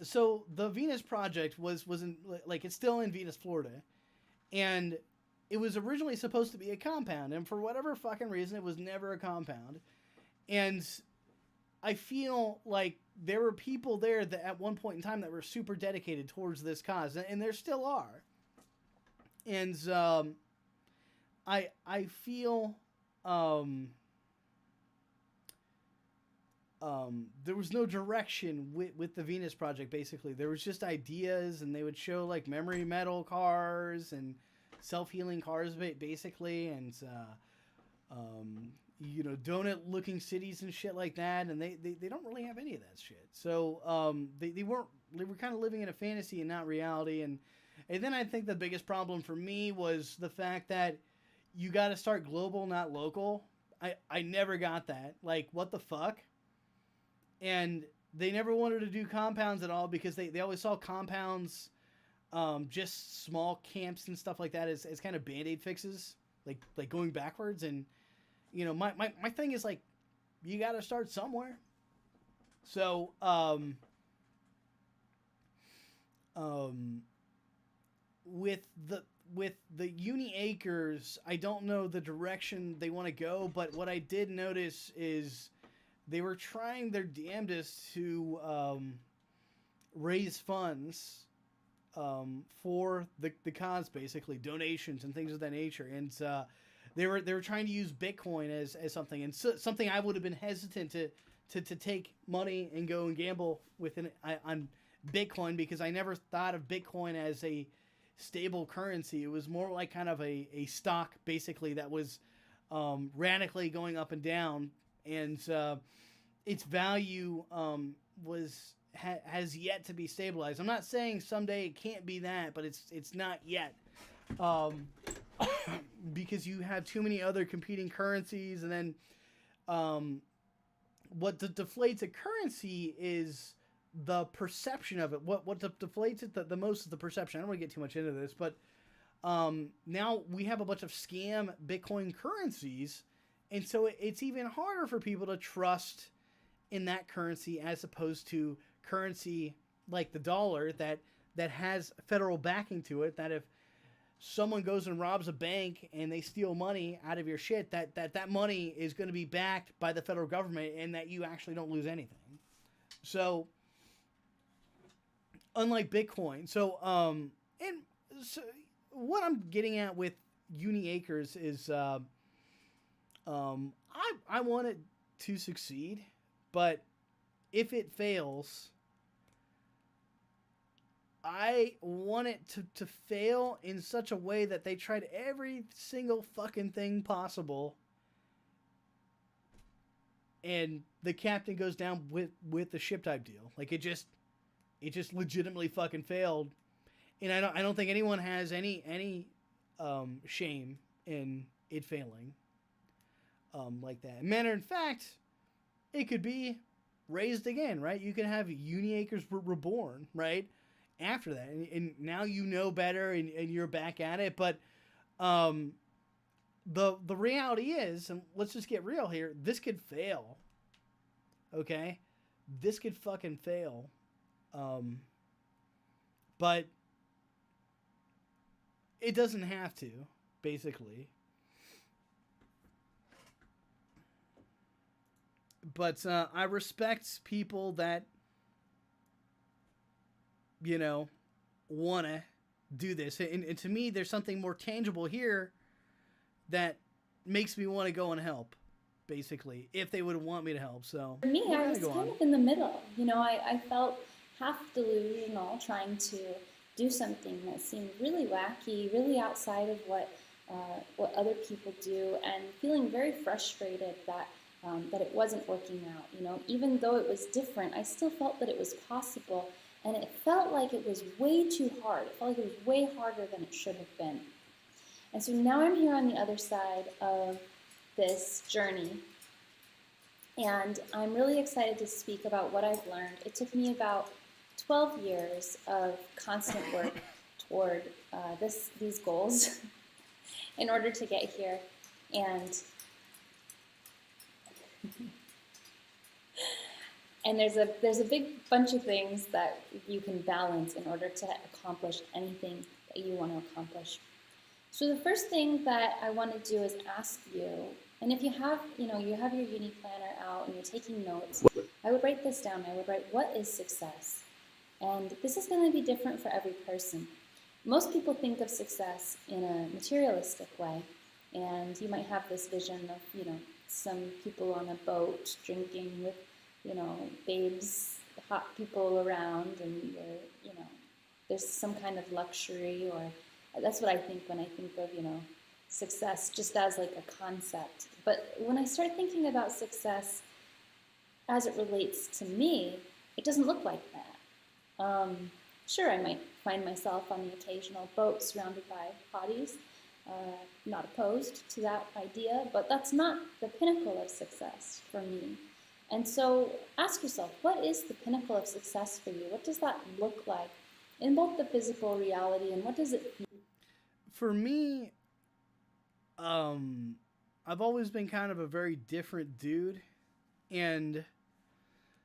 So the Venus Project was in, like, it's still in Venus, Florida, and it was originally supposed to be a compound, and for whatever fucking reason, it was never a compound. And I feel like there were people there that at one point in time that were super dedicated towards this cause, and there still are. And I feel there was no direction with the Venus Project. Basically, there was just ideas, and they would show like memory metal cars and self-healing cars, basically, and you know, donut looking cities and shit like that. And they don't really have any of that shit. So they were kind of living in a fantasy and not reality. And then I think the biggest problem for me was the fact that you got to start global, not local. I never got that. Like, what the fuck? And they never wanted to do compounds at all because they always saw compounds, just small camps and stuff like that as kind of Band-Aid fixes, like going backwards. And, you know, my thing is, like, you got to start somewhere. So, with the Uni Acres, I don't know the direction they want to go, but what I did notice is they were trying their damnedest to raise funds for the cause, basically donations and things of that nature, and they were trying to use Bitcoin as something, and something I would have been hesitant to to take money and go and gamble on Bitcoin, because I never thought of Bitcoin as a stable currency. It was more like kind of a stock, basically, that was radically going up and down, and its value has yet to be stabilized. I'm not saying someday it can't be that, but it's not yet, because you have too many other competing currencies, and then what deflates a currency is the perception of it. What deflates it the most is the perception. I don't want to get too much into this, but now we have a bunch of scam Bitcoin currencies, and so it's even harder for people to trust in that currency as opposed to currency like the dollar that has federal backing to it. That if someone goes and robs a bank and they steal money out of your shit, that money is going to be backed by the federal government, and that you actually don't lose anything. So unlike Bitcoin, and so what I'm getting at with Uni Acres is, I want it to succeed, but if it fails, I want it to fail in such a way that they tried every single fucking thing possible, and the captain goes down with the ship type deal. Like, it just legitimately fucking failed, and I don't think anyone has any shame in it failing like that. Matter of fact, it could be raised again, right? You can have Uni Acres reborn, right? After that, and now you know better, and you're back at it. But the reality is, and let's just get real here, this could fail. Okay, this could fucking fail. But it doesn't have to, basically. But I respect people that, you know, want to do this. And to me, there's something more tangible here that makes me want to go and help, basically, if they would want me to help. So for me, I was kind of in the middle. You know, I felt half delusional, trying to do something that seemed really wacky, really outside of what other people do, and feeling very frustrated that it wasn't working out. You know, even though it was different, I still felt that it was possible. And it felt like it was way too hard. It felt like it was way harder than it should have been. And so now I'm here on the other side of this journey. And I'm really excited to speak about what I've learned. It took me about 12 years of constant work toward these goals in order to get here. And there's a big bunch of things that you can balance in order to accomplish anything that you want to accomplish. So the first thing that I want to do is ask you, and if you have your Uni Planner out and you're taking notes, I would write this down. I would write, what is success? And this is going to be different for every person. Most people think of success in a materialistic way, and you might have this vision of, you know, some people on a boat drinking with, you know, babes, hot people around, and there's some kind of luxury, or that's what I think when I think of, you know, success, just as like a concept. But when I start thinking about success as it relates to me, it doesn't look like that. Sure, I might find myself on the occasional boat surrounded by hotties, not opposed to that idea, but that's not the pinnacle of success for me. And so ask yourself, what is the pinnacle of success for you? What does that look like in both the physical reality, and what does it feel? For me, I've always been kind of a very different dude, and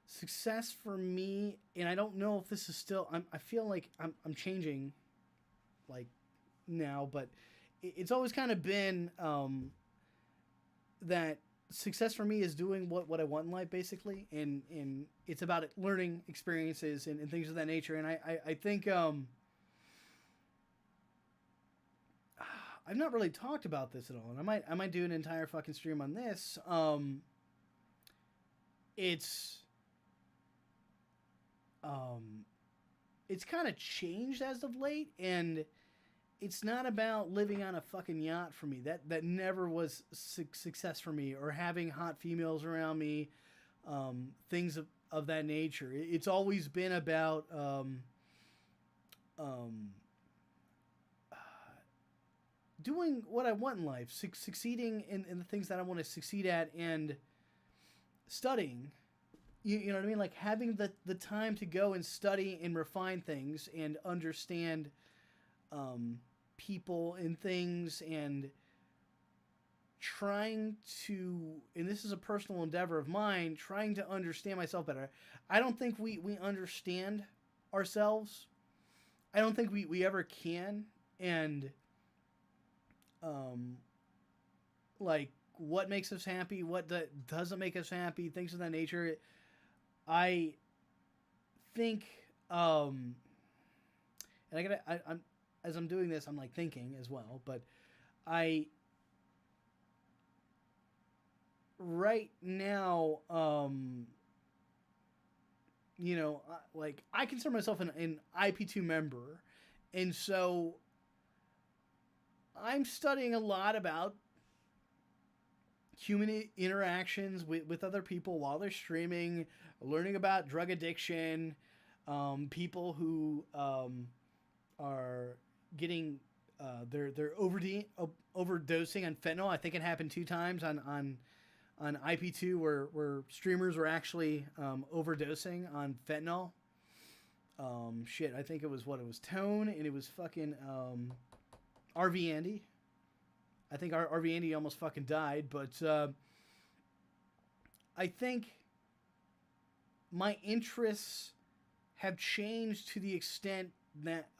success for me, and I don't know if this is still, I feel like I'm changing, like, now, but it's always kind of been that success for me is doing what I want in life, basically, and it's about learning experiences and things of that nature. And I think I've not really talked about this at all, and I might do an entire fucking stream on this. it's it's kind of changed as of late, and it's not about living on a fucking yacht for me. That never was success for me, or having hot females around me, things of that nature. It's always been about doing what I want in life, succeeding in the things that I want to succeed at, and studying. You know what I mean? Like having the time to go and study and refine things and understand people and things, and trying to, and this is a personal endeavor of mine, trying to understand myself better. I don't think we understand ourselves. I don't think we ever can. And like what makes us happy, what doesn't make us happy, things of that nature. I think and I'm as I'm doing this, I'm like thinking as well, but right now, you know, like I consider myself an IP2 member, and so I'm studying a lot about human interactions with other people while they're streaming, learning about drug addiction, people who are getting they're overdosing on fentanyl. I think it happened 2 times on IP2 where streamers were actually overdosing on fentanyl. Shit, I think it was Tone, and it was fucking RV Andy. I think RV Andy almost fucking died, but I think my interests have changed to the extent that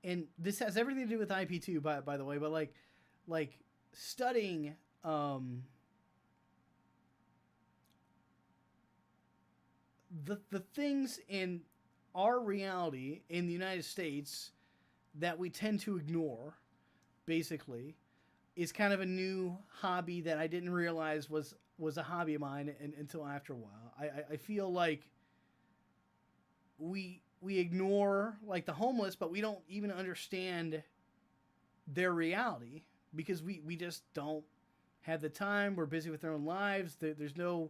and this has everything to do with IP2 by the way, but like studying the things in our reality in the United States that we tend to ignore, basically, is kind of a new hobby that I didn't realize was a hobby of mine until after a while. I feel like we ignore like the homeless, but we don't even understand their reality because we just don't have the time. We're busy with our own lives. There's no,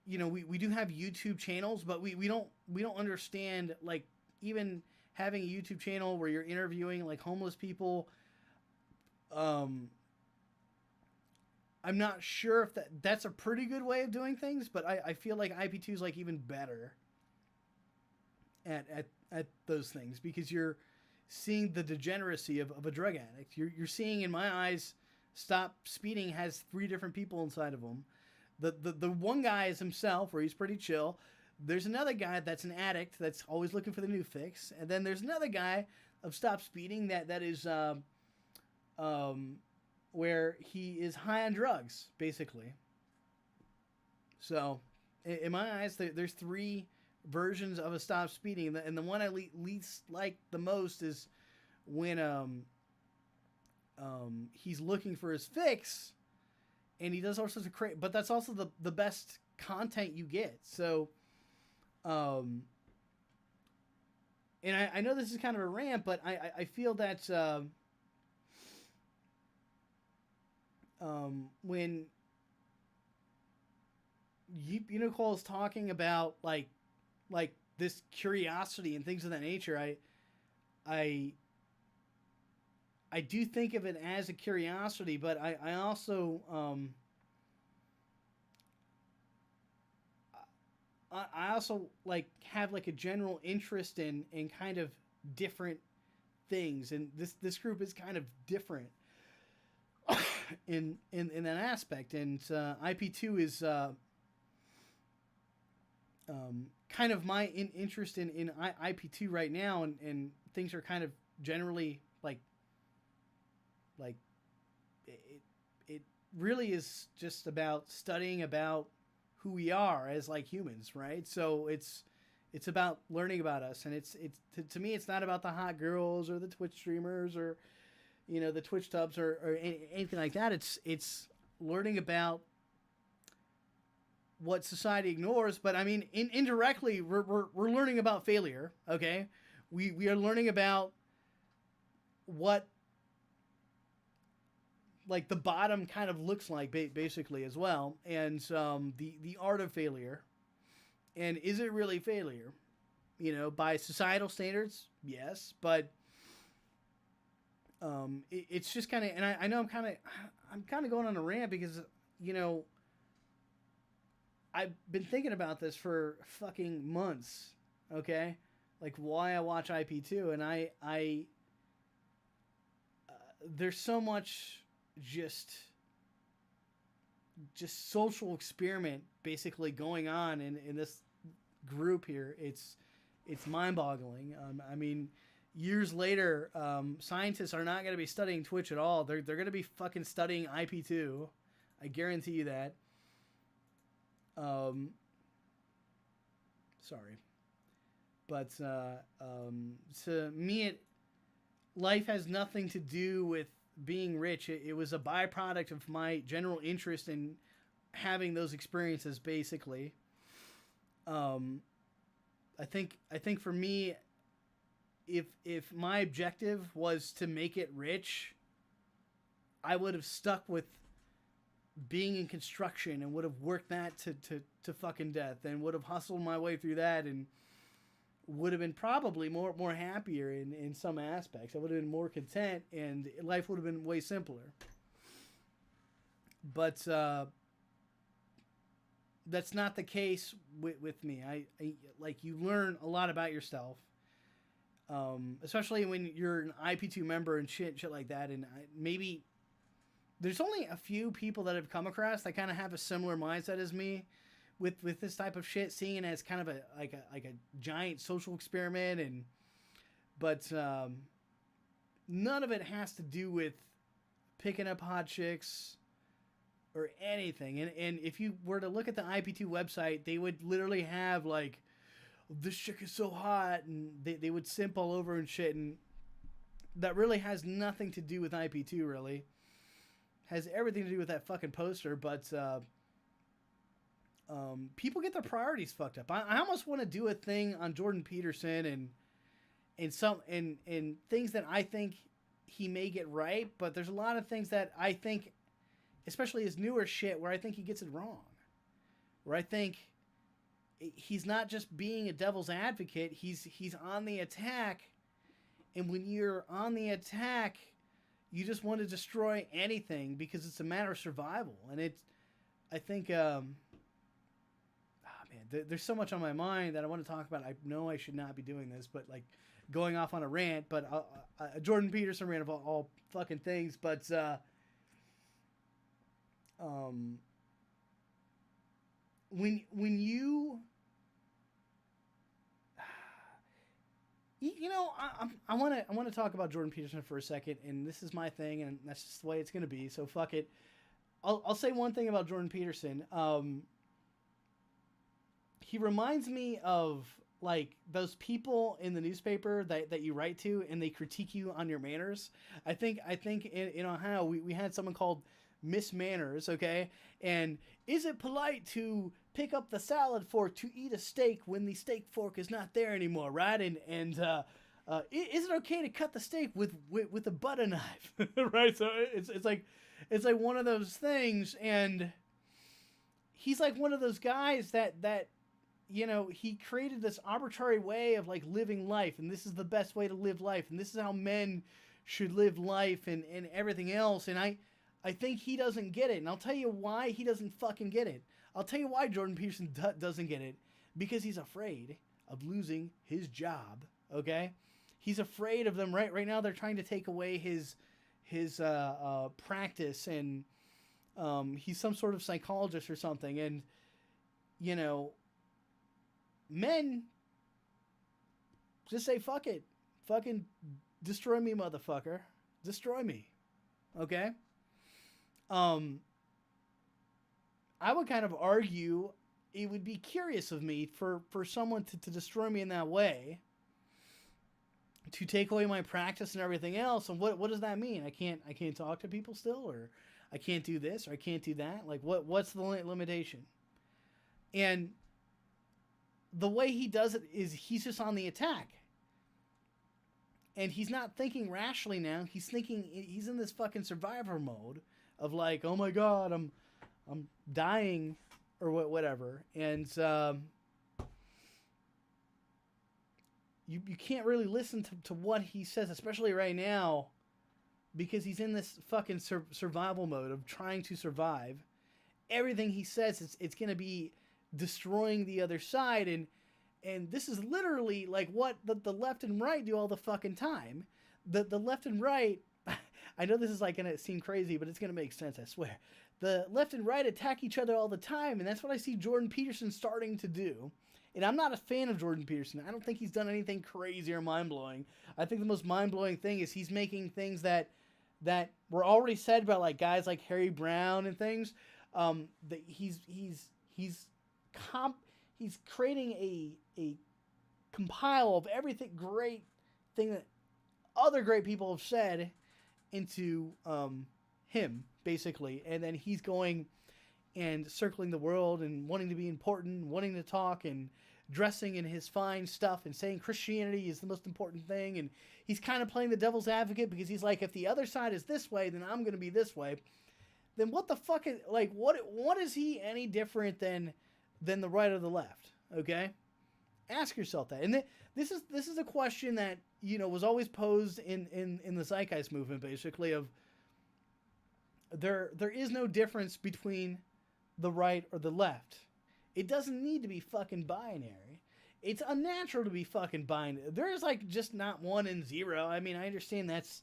you know, we do have YouTube channels, but we don't understand, like, even having a YouTube channel where you're interviewing like homeless people. I'm not sure if that's a pretty good way of doing things, but I feel like IP2 is like even better at those things, because you're seeing the degeneracy of a drug addict. You're seeing, in my eyes, Stop Speeding has 3 different people inside of him. The one guy is himself, where he's pretty chill. There's another guy that's an addict that's always looking for the new fix, and then there's another guy of Stop Speeding that is where he is high on drugs, basically. So, in my eyes, there's 3 versions of a Stop Speeding, and the one I least like the most is when he's looking for his fix, and he does all sorts of but that's also the best content you get. So, and I know this is kind of a rant, but I feel that when Nicole is talking about like this curiosity and things of that nature, I do think of it as a curiosity, but I also I also like have like a general interest in kind of different things, and this group is kind of different in that aspect, and IP2 is kind of my interest in IP2 right now, and things are kind of generally like it really is just about studying about who we are as like humans, right? So it's about learning about us, and it's to me, it's not about the hot girls or the Twitch streamers or the Twitch tubs or anything like that. It's learning about what society ignores, but I mean, indirectly, we're learning about failure. Okay, we are learning about what like the bottom kind of looks like, basically as well, and the art of failure, and is it really failure? You know, by societal standards, yes, but it's just kind of, and I know I'm kind of going on a rant because you know I've been thinking about this for fucking months, okay? Like why I watch IP2, and there's so much just social experiment basically going on in this group here. It's mind-boggling. I mean, years later, scientists are not going to be studying Twitch at all. They're going to be fucking studying IP2. I guarantee you that. Sorry, but to me, life has nothing to do with being rich. It was a byproduct of my general interest in having those experiences. Basically, I think for me, if my objective was to make it rich, I would have stuck with being in construction and would have worked that to fucking death, and would have hustled my way through that, and would have been probably more happier in some aspects. I would have been more content, and life would have been way simpler. But that's not the case with me. I like, you learn a lot about yourself, especially when you're an IP2 member and shit like that. And maybe there's only a few people that I've come across that kind of have a similar mindset as me with this type of shit, seeing it as kind of a giant social experiment. But none of it has to do with picking up hot chicks or anything. And if you were to look at the IP2 website, they would literally have like, this chick is so hot, and they would simp all over and shit, and that really has nothing to do with IP2, really. Has everything to do with that fucking poster, but people get their priorities fucked up. I almost want to do a thing on Jordan Peterson and things that I think he may get right, but there's a lot of things that I think, especially his newer shit, where I think he gets it wrong. Where I think he's not just being a devil's advocate, he's on the attack, and when you're on the attack, you just want to destroy anything because it's a matter of survival. And I think, man, there's so much on my mind that I want to talk about. I know I should not be doing this, but like going off on a rant, but a Jordan Peterson rant of all fucking things. But, when you know, I want to talk about Jordan Peterson for a second, and this is my thing, and that's just the way it's gonna be. So fuck it. I'll say one thing about Jordan Peterson. He reminds me of like those people in the newspaper that you write to, and they critique you on your manners. I think in Ohio we had someone called Miss Manners, okay? And is it polite to pick up the salad fork to eat a steak when the steak fork is not there anymore, right? And is it okay to cut the steak with a butter knife, right? So it's like one of those things, and he's like one of those guys that you know, he created this arbitrary way of like living life, and this is the best way to live life, and this is how men should live life, and everything else, and I think he doesn't get it, and I'll tell you why he doesn't fucking get it. I'll tell you why Jordan Peterson doesn't get it. Because he's afraid of losing his job, okay? He's afraid of them. Right now they're trying to take away his practice, and he's some sort of psychologist or something. And, you know, men just say, fuck it. Fucking destroy me, motherfucker. Destroy me, okay? I would kind of argue it would be curious of me for someone to destroy me in that way, to take away my practice and everything else. And what does that mean? I can't talk to people still, or I can't do this, or I can't do that. Like what's the limitation? And the way he does it is he's just on the attack. And he's not thinking rationally now. He's in this fucking survivor mode of like, oh my God, I'm dying or whatever. And you can't really listen to what he says, especially right now, because he's in this fucking survival mode of trying to survive. Everything he says, it's going to be destroying the other side. And this is literally like what the left and right do all the fucking time. The left and right, I know this is like going to seem crazy, but it's going to make sense, I swear. The left and right attack each other all the time, and that's what I see Jordan Peterson starting to do. And I'm not a fan of Jordan Peterson. I don't think he's done anything crazy or mind-blowing. I think the most mind-blowing thing is he's making things that were already said by like guys like Harry Brown and things. That he's creating a compile of everything great thing that other great people have said into him, basically. And then he's going and circling the world and wanting to be important, wanting to talk and dressing in his fine stuff and saying Christianity is the most important thing. And he's kind of playing the devil's advocate because he's like, if the other side is this way, then I'm going to be this way. Then what the fuck is, like, what is he any different than the right or the left? Okay? Ask yourself that. And this is a question that, you know, was always posed in the Zeitgeist movement, basically, of there is no difference between the right or the left. It doesn't need to be fucking binary. It's unnatural to be fucking binary. There is like just not 1 and 0. I mean, I understand that's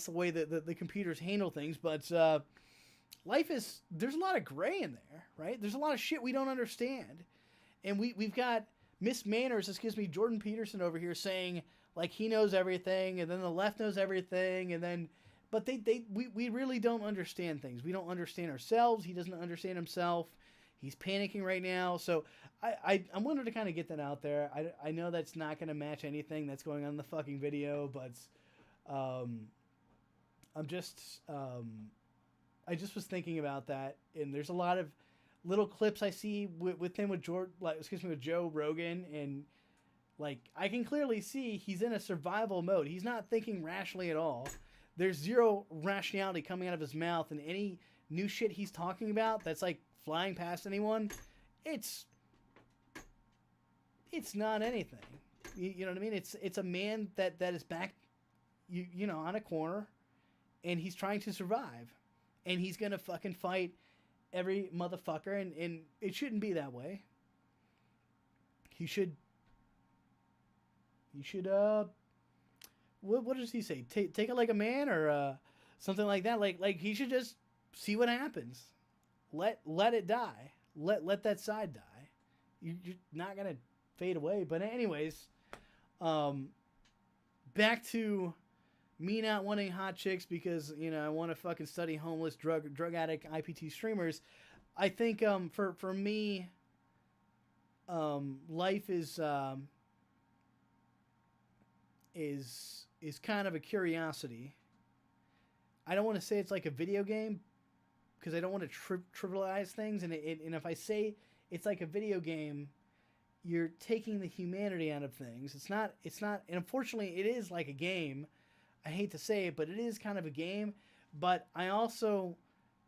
the way that the computers handle things, but life is, there's a lot of gray in there, right? There's a lot of shit we don't understand. And we've got Miss Manners, excuse me, Jordan Peterson over here saying like he knows everything, and then the left knows everything, and then but we really don't understand things. We don't understand ourselves. He doesn't understand himself. He's panicking right now. So I wanted to kind of get that out there. I know that's not going to match anything that's going on in the fucking video, but I just was thinking about that, and there's a lot of little clips I see with him with Joe Rogan, and like I can clearly see he's in a survival mode. He's not thinking rationally at all. There's zero rationality coming out of his mouth, and any new shit he's talking about that's like flying past anyone, it's not anything. You know what I mean? It's a man that is back, you know, on a corner, and he's trying to survive, and he's gonna fucking fight every motherfucker, and it shouldn't be that way. He should what does he say? Take it like a man, or something like that. Like he should just see what happens. Let it die. Let that side die. You're not gonna fade away. But anyways, back to me not wanting hot chicks because, you know, I want to fucking study homeless drug addict IP2 streamers. I think for me, life is kind of a curiosity. I don't want to say it's like a video game because I don't want to trivialize things, and if I say it's like a video game, you're taking the humanity out of things. It's not, and unfortunately it is like a game. I hate to say it, but it is kind of a game. But I also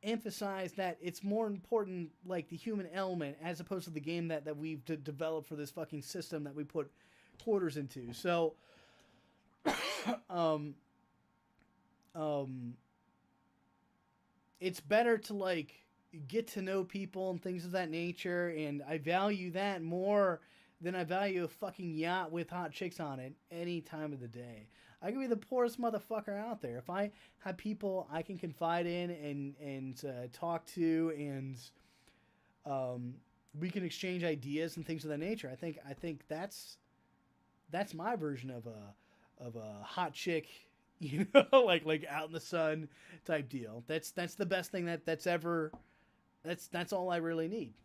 emphasize that it's more important, like the human element, as opposed to the game that we've developed for this fucking system that we put quarters into. So, it's better to like get to know people and things of that nature, and I value that more than I value a fucking yacht with hot chicks on it any time of the day. I can be the poorest motherfucker out there. If I have people I can confide in and talk to, and we can exchange ideas and things of that nature, I think that's my version of a hot chick, you know, like out in the sun type deal. That's the best thing that's ever. That's all I really need,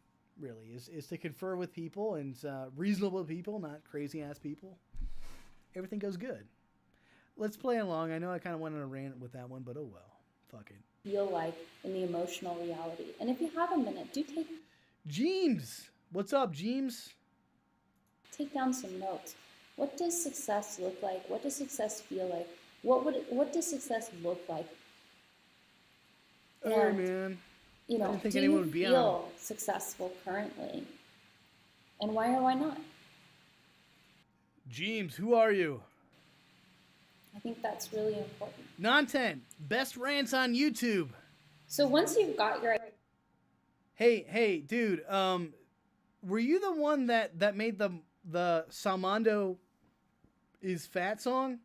really, is to confer with people, and reasonable people, not crazy ass people. Everything goes good. Let's play along. I know I kind of went on a rant with that one, but oh well. Fuck it. Feel like in the emotional reality. And if you have a minute, do take... Jeems! What's up, James? Take down some notes. What does success look like? What does success feel like? What does success look like? Oh, man. You know, I didn't think do anyone you would be feel successful currently? And why or why not? James, who are you? I think that's really important. Non-10, best rants on YouTube. So once you've got your Hey, dude. Were you the one that made the Salmondo is fat song?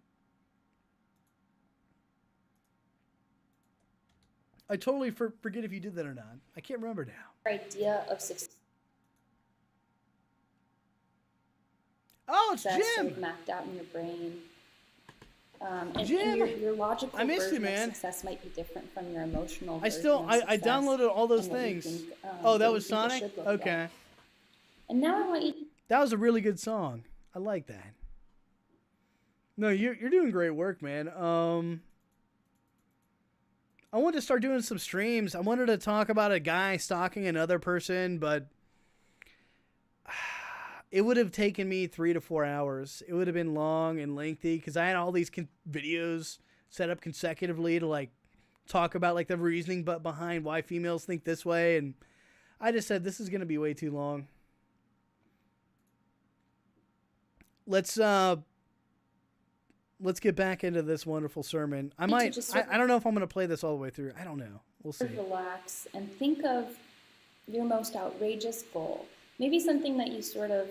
I totally forget if you did that or not. I can't remember now. idea of success Oh, it's sort Jim. of mapped out in your brain. And Jim, your logical I missed you, version man. of success might be different from your emotional I version still of I success downloaded all those and what you things. think, Oh, what that you was think it Sonic? should look Okay. like. And now I want you to That was a really good song. I like that. No, you're doing great work, man. I wanted to start doing some streams. I wanted to talk about a guy stalking another person, but it would have taken me 3 to 4 hours. It would have been long and lengthy because I had all these videos set up consecutively to like talk about like the reasoning but behind why females think this way, and I just said this is going to be way too long. Let's get back into this wonderful sermon. I might. I don't know if I'm going to play this all the way through. I don't know. We'll see. relax and think of your most outrageous goal. Maybe something that you sort of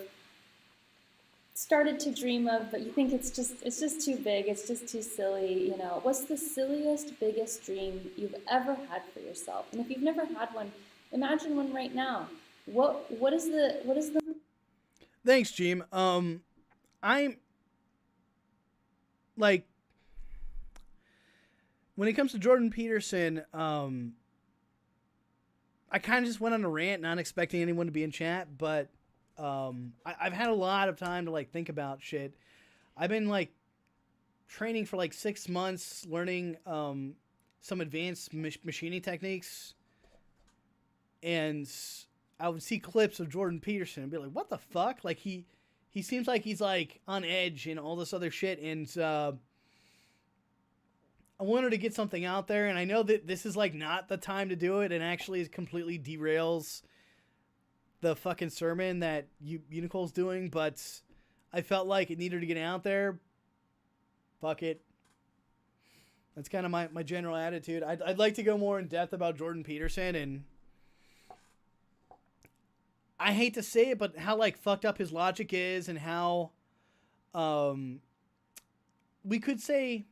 started to dream of, but you think it's just too big. It's just too silly. You know, what's the silliest, biggest dream you've ever had for yourself? And if you've never had one, imagine one right now. What is the? Thanks, Jim. I'm like, when it comes to Jordan Peterson, I kind of just went on a rant, not expecting anyone to be in chat, but I've had a lot of time to like think about shit. I've been like training for like 6 months, learning some advanced machining techniques, and I would see clips of Jordan Peterson and be like, "What the fuck?" Like he seems like he's like on edge and all this other shit, and I wanted to get something out there, and I know that this is like not the time to do it, and actually it completely derails the fucking sermon that Unicole's doing, but I felt like it needed to get out there. Fuck it. That's kind of my general attitude. I'd like to go more in depth about Jordan Peterson, and I hate to say it, but how like fucked up his logic is, and how we could say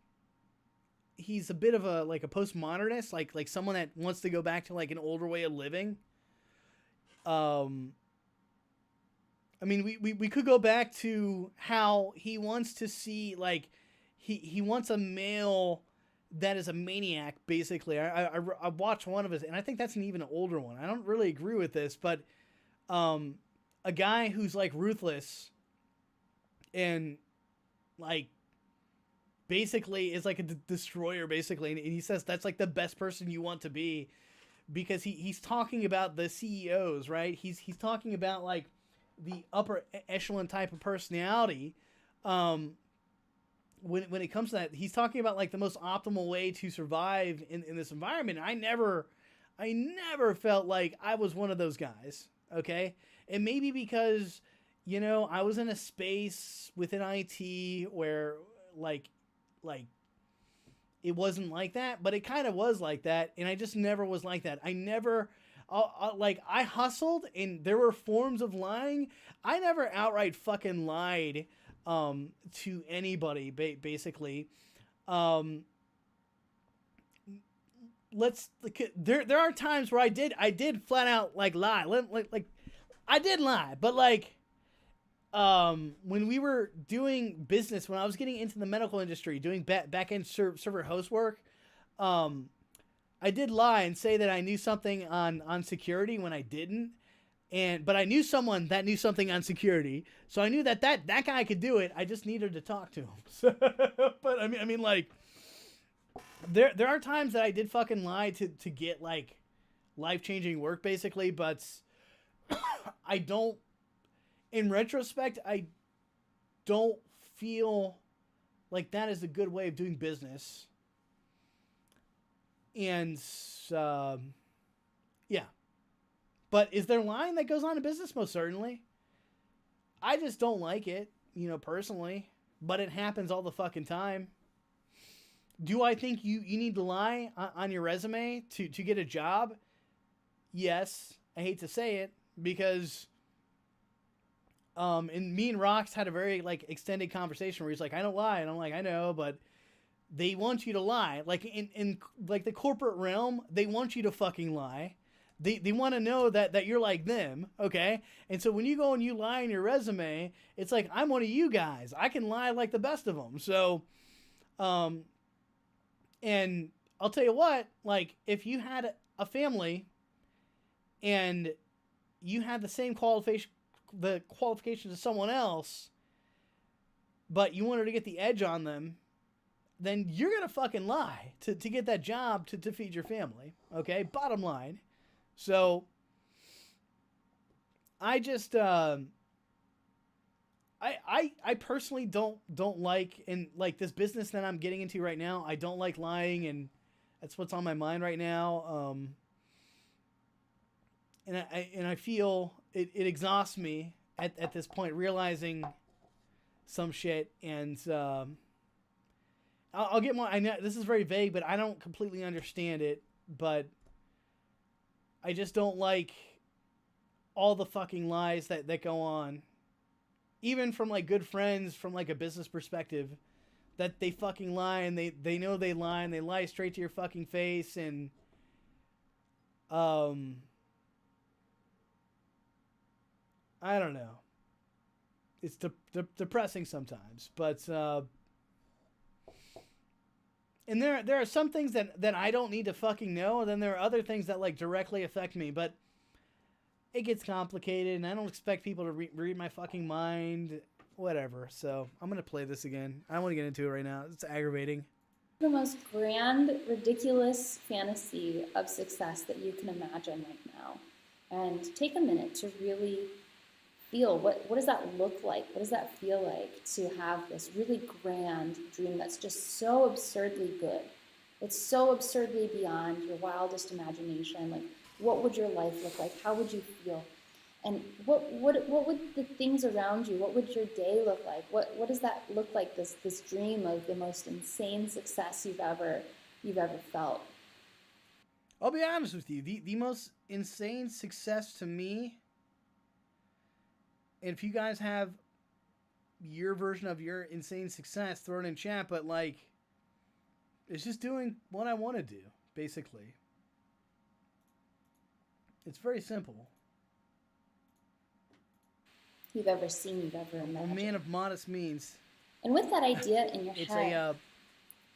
he's a bit of a like a postmodernist, like someone that wants to go back to like an older way of living. I mean, we could go back to how he wants to see, like, he wants a male that is a maniac, basically. I watched one of his, and I think that's an even older one. I don't really agree with this, but a guy who's, like, ruthless and, like, basically is, like, a destroyer, basically. And he says that's, like, the best person you want to be, because he's talking about the CEOs, right? He's talking about, like, the upper echelon type of personality. When it comes to that, he's talking about like the most optimal way to survive in this environment. I never felt like I was one of those guys. Okay. And maybe because, you know, I was in a space within IT where like it wasn't like that, but it kind of was like that. And I just never was like that. I never, like, I hustled, and there were forms of lying. I never outright fucking lied to anybody, basically. There are times where I did flat out like lie. Like I did lie, but like when we were doing business, when I was getting into the medical industry, doing back-end server host work, I did lie and say that I knew something on security when I didn't, but I knew someone that knew something on security, so I knew that guy could do it. I just needed to talk to him. So, but I mean, like, there are times that I did fucking lie to get like life-changing work, basically. But I don't, in retrospect, I don't feel like that is a good way of doing business. And, yeah. But is there lying that goes on in business? Most certainly. I just don't like it, personally. But it happens all the fucking time. Do I think you need to lie on your resume to get a job? Yes. I hate to say it because and me and Rox had a very extended conversation where he's like, I don't lie, and I'm like, I know, but they want you to lie. Like in the corporate realm, they want you to fucking lie. They want to know that you're like them, okay? And so when you go and you lie in your resume, it's like, I'm one of you guys. I can lie like the best of them. So, and I'll tell you what, if you had a family and you had the same qualifications as someone else, but you wanted to get the edge on them, then you're going to fucking lie to get that job to feed your family, okay? Bottom line. So, I just, I personally don't like, in this business that I'm getting into right now, I don't like lying, and that's what's on my mind right now. And I feel it exhausts me at this point, realizing some shit, and I'll get more. I know this is very vague, but I don't completely understand it, but I just don't like all the fucking lies that go on. Even from good friends from a business perspective, that they fucking lie, and they know they lie, and they lie straight to your fucking face, and I don't know. It's depressing sometimes, but and there are some things that I don't need to fucking know, and then there are other things that directly affect me, but it gets complicated, and I don't expect people to read my fucking mind, whatever. So I'm gonna play this again. I don't want to get into it right now. It's aggravating. The most grand, ridiculous fantasy of success that you can imagine right now, and take a minute to really feel what does that look like? What does that feel like to have this really grand dream that's just so absurdly good? It's so absurdly beyond your wildest imagination. What would your life look like? How would you feel? And what would the things around you? What would your day look like? What does that look like? This dream of the most insane success you've ever felt. I'll be honest with you. The most insane success to me. And if you guys have your version of your insane success, throw it in chat. But it's just doing what I want to do, basically. It's very simple. You've ever seen, you've ever imagined. A man of modest means. And with that idea in your head,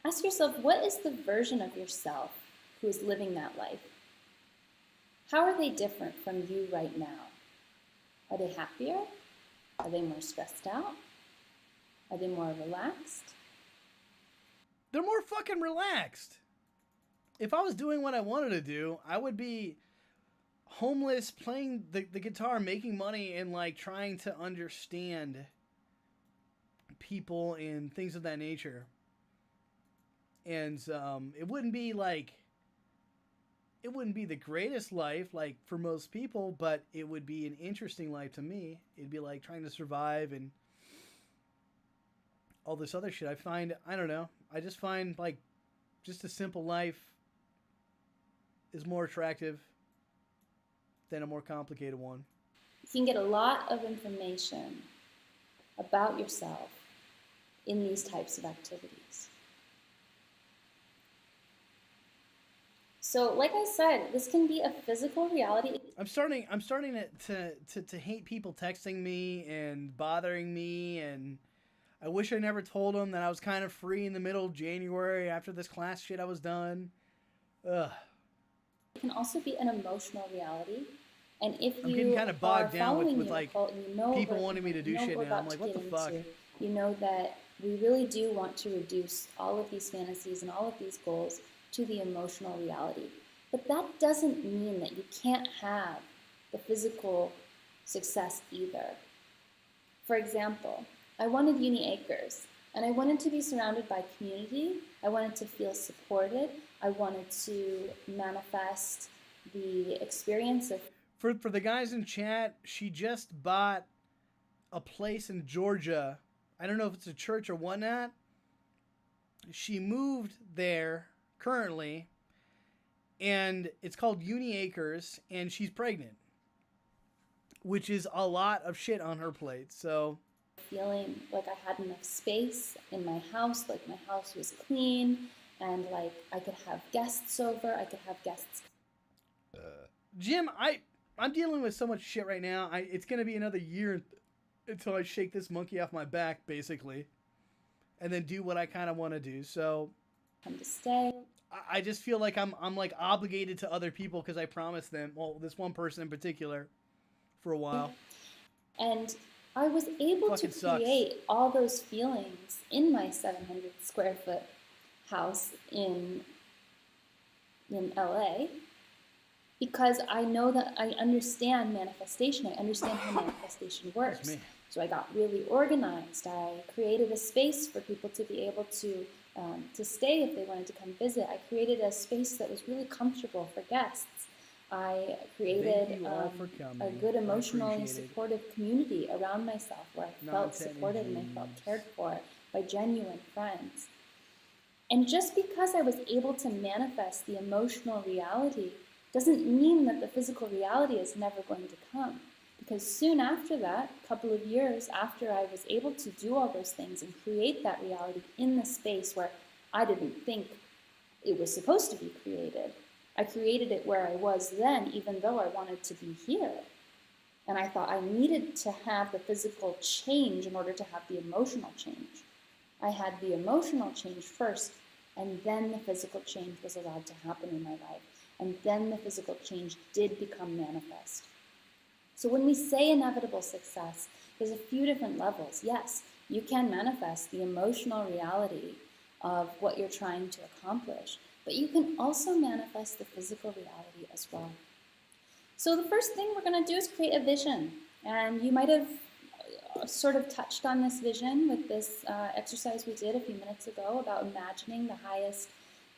ask yourself, what is the version of yourself who is living that life? How are they different from you right now? Are they happier? Are they more stressed out? Are they more relaxed? They're more fucking relaxed. If I was doing what I wanted to do, I would be homeless, playing the guitar, making money, and trying to understand people and things of that nature. And it wouldn't be the greatest life for most people, but it would be an interesting life to me. It'd be trying to survive and all this other shit. I don't know. I just find just a simple life is more attractive than a more complicated one. You can get a lot of information about yourself in these types of activities. So, like I said, this can be a physical reality. I'm starting to hate people texting me and bothering me, and I wish I never told them that I was kind of free in the middle of January after this class shit I was done. Ugh. It can also be an emotional reality. And if I'm you getting kind of bogged are down with cult, and people wanting me to do shit now. I'm like, what the fuck? You know that we really do want to reduce all of these fantasies and all of these goals to the emotional reality. But that doesn't mean that you can't have the physical success either. For example, I wanted Uni Acres, and I wanted to be surrounded by community. I wanted to feel supported. I wanted to manifest the experience of... For the guys in chat, she just bought a place in Georgia. I don't know if it's a church or whatnot. She moved there currently, and it's called Uni Acres, and she's pregnant, which is a lot of shit on her plate. So feeling like I had enough space in my house, like my house was clean, and like I could have guests over. I could have guests. Jim, I'm dealing with so much shit right now. It's gonna be another year until I shake this monkey off my back, basically, and then do what I kind of want to do. So Come to stay. I just feel like I'm like obligated to other people because I promised them, well, this one person in particular, for a while. And I was able to create all those feelings in my 700 square foot house in LA because I know that I understand manifestation. I understand how manifestation works. So I got really organized. I created a space for people to be able to stay if they wanted to come visit. I created a space that was really comfortable for guests. I created a good emotionally supportive community around myself where I felt supported and I felt cared for by genuine friends. And just because I was able to manifest the emotional reality doesn't mean that the physical reality is never going to come. Because soon after that, a couple of years after I was able to do all those things and create that reality in the space where I didn't think it was supposed to be created, I created it where I was then, even though I wanted to be here. And I thought I needed to have the physical change in order to have the emotional change. I had the emotional change first, and then the physical change was allowed to happen in my life. And then the physical change did become manifest. So when we say inevitable success, there's a few different levels. Yes, you can manifest the emotional reality of what you're trying to accomplish, but you can also manifest the physical reality as well. So the first thing we're going to do is create a vision. And you might have sort of touched on this vision with this exercise we did a few minutes ago about imagining the highest,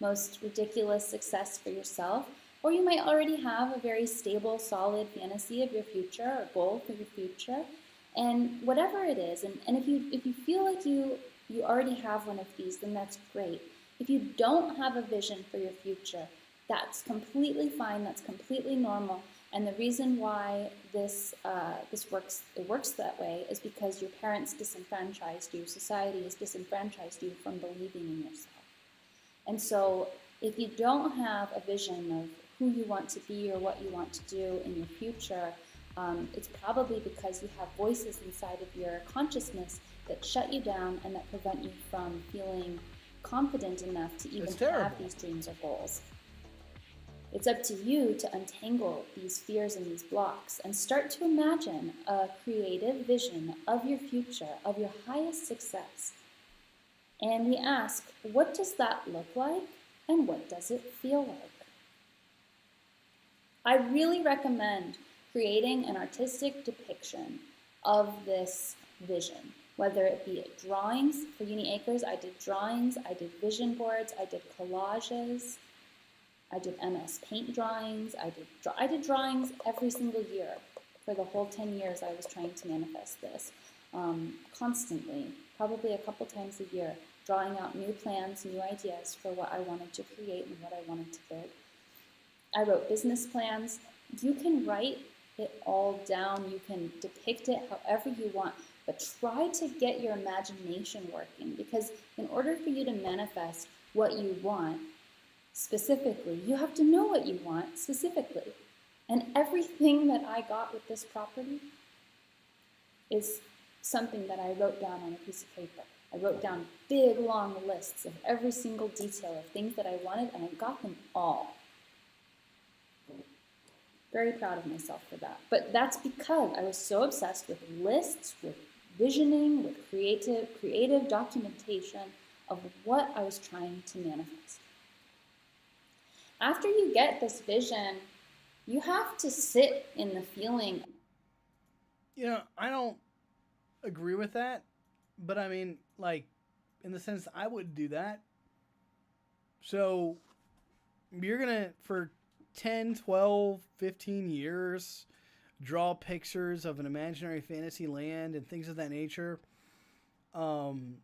most ridiculous success for yourself. Or you might already have a very stable, solid fantasy of your future or goal for your future. And whatever it is, and if you feel like you already have one of these, then that's great. If you don't have a vision for your future, that's completely fine, that's completely normal. And the reason why this works that way is because your parents disenfranchised you, society has disenfranchised you from believing in yourself. And so if you don't have a vision of who you want to be or what you want to do in your future, it's probably because you have voices inside of your consciousness that shut you down and that prevent you from feeling confident enough to even have these dreams or goals. It's up to you to untangle these fears and these blocks and start to imagine a creative vision of your future, of your highest success. And we ask, what does that look like and what does it feel like? I really recommend creating an artistic depiction of this vision, whether it be drawings. For Uni Acres, I did drawings, I did vision boards, I did collages, I did MS Paint drawings, I did drawings every single year for the whole 10 years I was trying to manifest this, constantly, probably a couple times a year, drawing out new plans, new ideas for what I wanted to create and what I wanted to build. I wrote business plans. You can write it all down, you can depict it however you want, but try to get your imagination working, because in order for you to manifest what you want specifically, you have to know what you want specifically. And everything that I got with this property is something that I wrote down on a piece of paper. I wrote down big, long lists of every single detail of things that I wanted, and I got them all. Very proud of myself for that. But that's because I was so obsessed with lists, with visioning, with creative documentation of what I was trying to manifest. After you get this vision, you have to sit in the feeling. I don't agree with that, but I mean, like, in the sense I would do that. So you're gonna, for 10, 12, 15 years, draw pictures of an imaginary fantasy land and things of that nature, until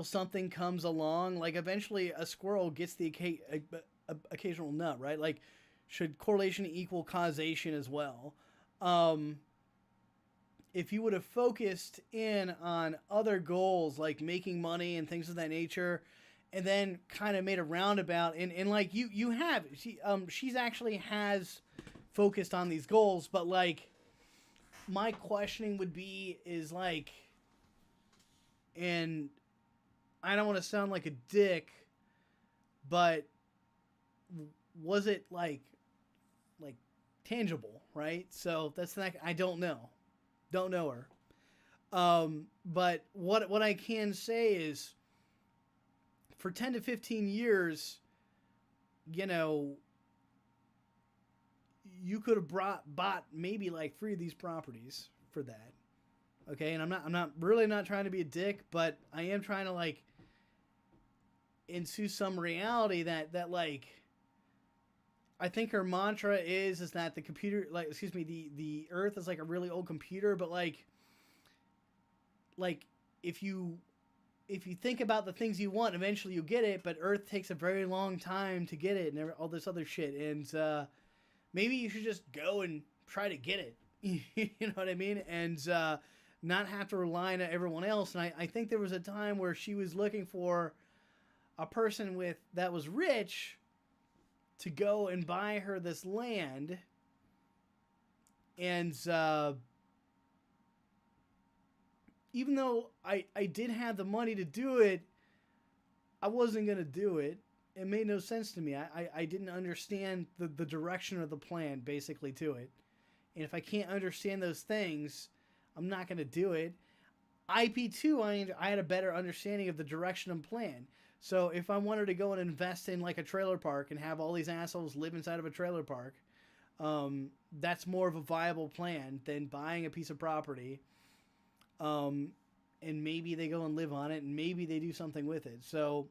something comes along. Like, eventually a squirrel gets the occasional nut, right? Like, should correlation equal causation as well? If you would have focused in on other goals like making money and things of that nature, and then kind of made a roundabout, and like you have, she's actually has focused on these goals, but like, my questioning would be is like, and I don't want to sound like a dick, but was it like tangible, right? So that's not, I don't know her. But what I can say is, for 10 to 15 years, you know, you could have bought maybe like 3 of these properties for that. Okay, and I'm not really not trying to be a dick, but I am trying to like ensue some reality that like, I think her mantra is that the computer, like, excuse me, the Earth is like a really old computer, but like if you think about the things you want, eventually you get it, but Earth takes a very long time to get it and all this other shit. And maybe you should just go and try to get it. You know what I mean? And not have to rely on everyone else. And I think there was a time where she was looking for a person that was rich to go and buy her this land. And even though I did have the money to do it, I wasn't going to do it. It made no sense to me. I didn't understand the direction of the plan, basically, to it. And if I can't understand those things, I'm not going to do it. IP2, I had a better understanding of the direction and plan. So if I wanted to go and invest in like a trailer park and have all these assholes live inside of a trailer park, that's more of a viable plan than buying a piece of property. And maybe they go and live on it, and maybe they do something with it. So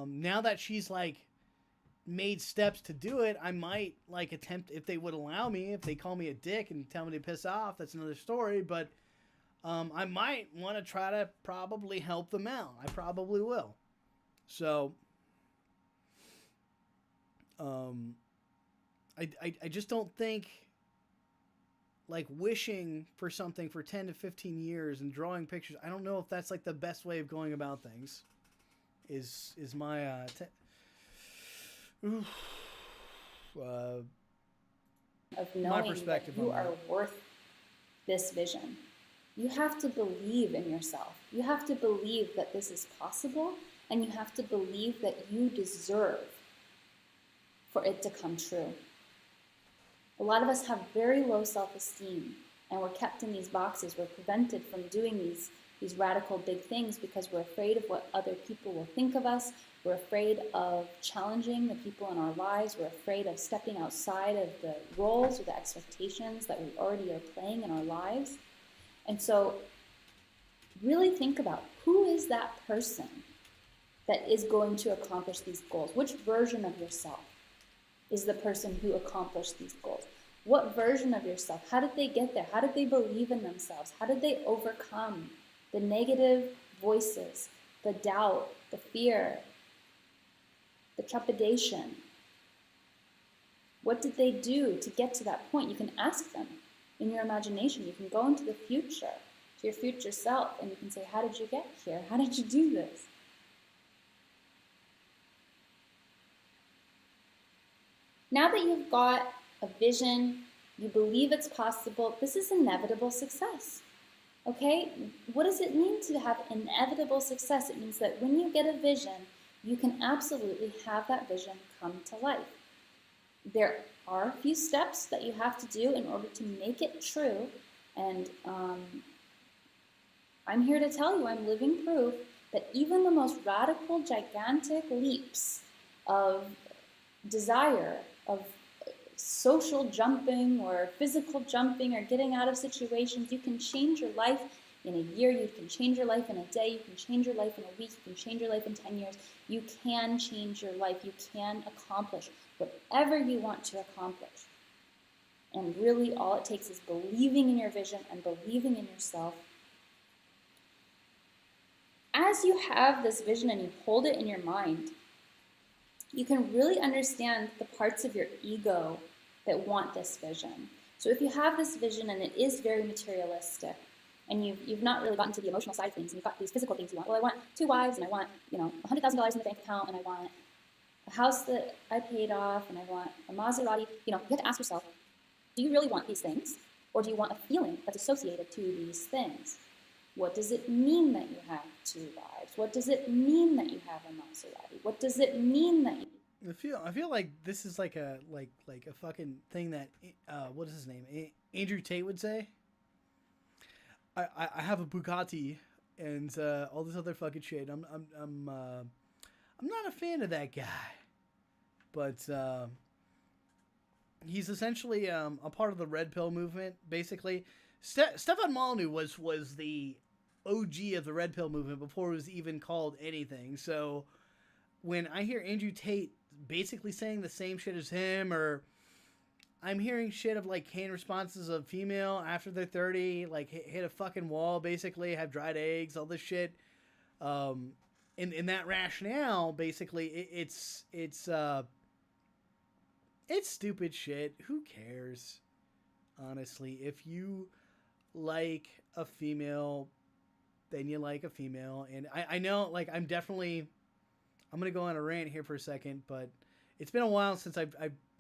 now that she's like made steps to do it, I might like attempt, if they would allow me. If they call me a dick and tell me to piss off, that's another story. But I might want to try to probably help them out. I probably will. So I just don't think, like, wishing for something for 10 to 15 years and drawing pictures, I don't know if that's like the best way of going about things. Is my of knowing that you are worth this vision. You have to believe in yourself. You have to believe that this is possible, and you have to believe that you deserve for it to come true. A lot of us have very low self-esteem, and we're kept in these boxes. We're prevented from doing these radical big things because we're afraid of what other people will think of us. We're afraid of challenging the people in our lives. We're afraid of stepping outside of the roles or the expectations that we already are playing in our lives. And so really think about, who is that person that is going to accomplish these goals? Which version of yourself is the person who accomplished these goals? What version of yourself? How did they get there? How did they believe in themselves? How did they overcome the negative voices, the doubt, the fear, the trepidation? What did they do to get to that point? You can ask them in your imagination. You can go into the future, to your future self, and you can say, how did you get here? How did you do this? Now that you've got a vision, you believe it's possible, this is inevitable success. Okay? What does it mean to have inevitable success? It means that when you get a vision, you can absolutely have that vision come to life. There are a few steps that you have to do in order to make it true, and I'm here to tell you, I'm living proof that even the most radical, gigantic leaps of desire, of social jumping or physical jumping or getting out of situations. You can change your life in a year. You can change your life in a day. You can change your life in a week. You can change your life in 10 years. You can change your life. You can accomplish whatever you want to accomplish. And really all it takes is believing in your vision and believing in yourself. As you have this vision and you hold it in your mind, you can really understand the parts of your ego that want this vision. So if you have this vision and it is very materialistic, and you've not really gotten to the emotional side of things, and you've got these physical things you want. Well, I want 2 wives, and I want, $100,000 in the bank account, and I want a house that I paid off, and I want a Maserati. You have to ask yourself, do you really want these things? Or do you want a feeling that's associated to these things? What does it mean that you have 2 wives? What does it mean that you have a Maserati? What does it mean that you... I feel like this is like a fucking thing that what is his name? Andrew Tate would say. I have a Bugatti and all this other fucking shit. I'm not a fan of that guy, but he's essentially a part of the Red Pill movement. Basically, Stefan Molyneux was the OG of the Red Pill movement before it was even called anything. So when I hear Andrew Tate basically saying the same shit as him, or I'm hearing shit of like canned responses of female after they're 30, like hit a fucking wall, basically have dried eggs, all this shit. In that rationale, basically, it's stupid shit. Who cares? Honestly, if you like a female, then you like a female. And I know, like, I'm going to go on a rant here for a second, but it's been a while since I've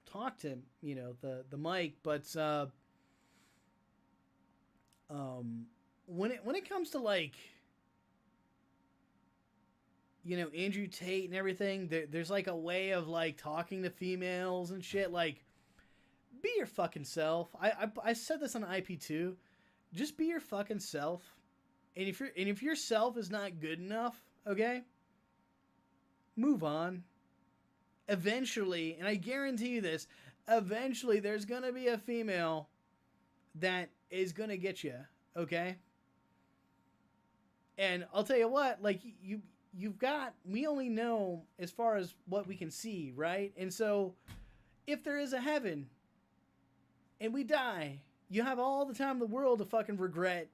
talked to, the mic, but when it comes to, like, Andrew Tate and everything, there's like a way of like talking to females and shit. Like, be your fucking self. I said this on IP2. Just be your fucking self. And if your self is not good enough, okay, move on. Eventually, and I guarantee you this, eventually there's gonna be a female that is gonna get you, okay? And I'll tell you what, like, we only know as far as what we can see, right? And so, if there is a heaven, and we die, you have all the time in the world to fucking regret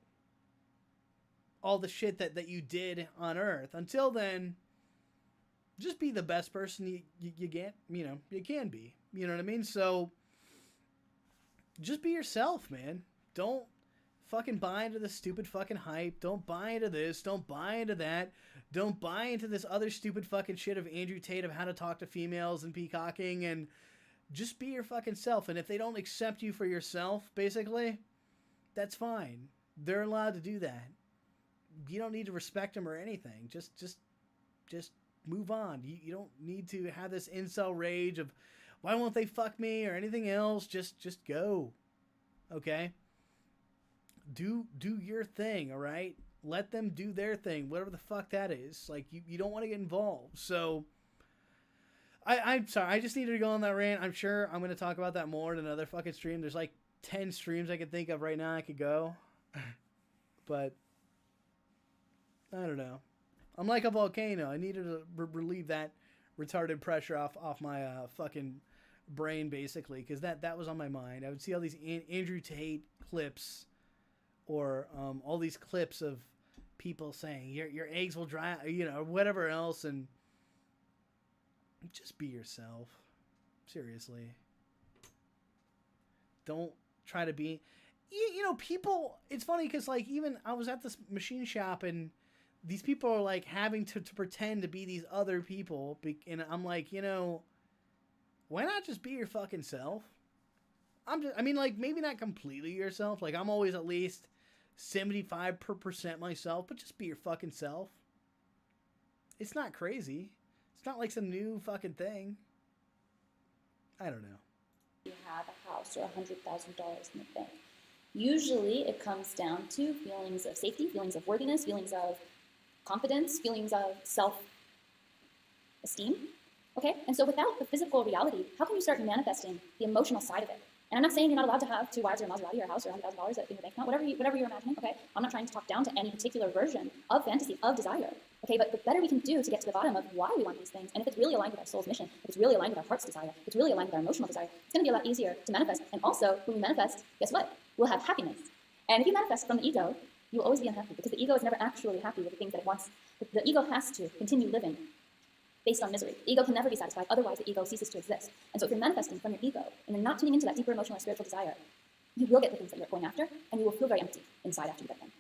all the shit that you did on Earth. Until then, just be the best person you get, you can be. You know what I mean? So, just be yourself, man. Don't fucking buy into the stupid fucking hype. Don't buy into this. Don't buy into that. Don't buy into this other stupid fucking shit of Andrew Tate of how to talk to females and peacocking, and just be your fucking self. And if they don't accept you for yourself, basically, that's fine. They're allowed to do that. You don't need to respect them or anything. Just move on. You don't need to have this incel rage of why won't they fuck me or anything else. Just go. Okay? Do your thing, all right? Let them do their thing, whatever the fuck that is. Like, you don't want to get involved. So, I'm sorry. I just needed to go on that rant. I'm sure I'm going to talk about that more in another fucking stream. There's like 10 streams I can think of right now I could go. But, I don't know. I'm like a volcano. I needed to relieve that retarded pressure off my fucking brain, basically, because that was on my mind. I would see all these Andrew Tate clips, or all these clips of people saying your eggs will dry, or whatever else, and just be yourself. Seriously. Don't try to be, people. It's funny because, like, even I was at this machine shop and these people are like having to pretend to be these other people, and I'm like, why not just be your fucking self? Like, maybe not completely yourself. Like, I'm always at least 75% myself, but just be your fucking self. It's not crazy. It's not like some new fucking thing. I don't know. You have a house or $100,000 in the bank. Usually it comes down to feelings of safety, feelings of worthiness, feelings of confidence, feelings of self-esteem. Okay? And so without the physical reality, how can you start manifesting the emotional side of it? And I'm not saying you're not allowed to have 2 wives or a Maserati or a house or $100,000 in your bank account, whatever you're imagining, okay? I'm not trying to talk down to any particular version of fantasy, of desire, okay? But the better we can do to get to the bottom of why we want these things, and if it's really aligned with our soul's mission, if it's really aligned with our heart's desire, if it's really aligned with our emotional desire, it's gonna be a lot easier to manifest. And also, when we manifest, guess what? We'll have happiness. And if you manifest from the ego, you will always be unhappy because the ego is never actually happy with the things that it wants. The ego has to continue living based on misery. The ego can never be satisfied, otherwise the ego ceases to exist. And so if you're manifesting from your ego, and you're not tuning into that deeper emotional or spiritual desire, you will get the things that you're going after, and you will feel very empty inside after you get them.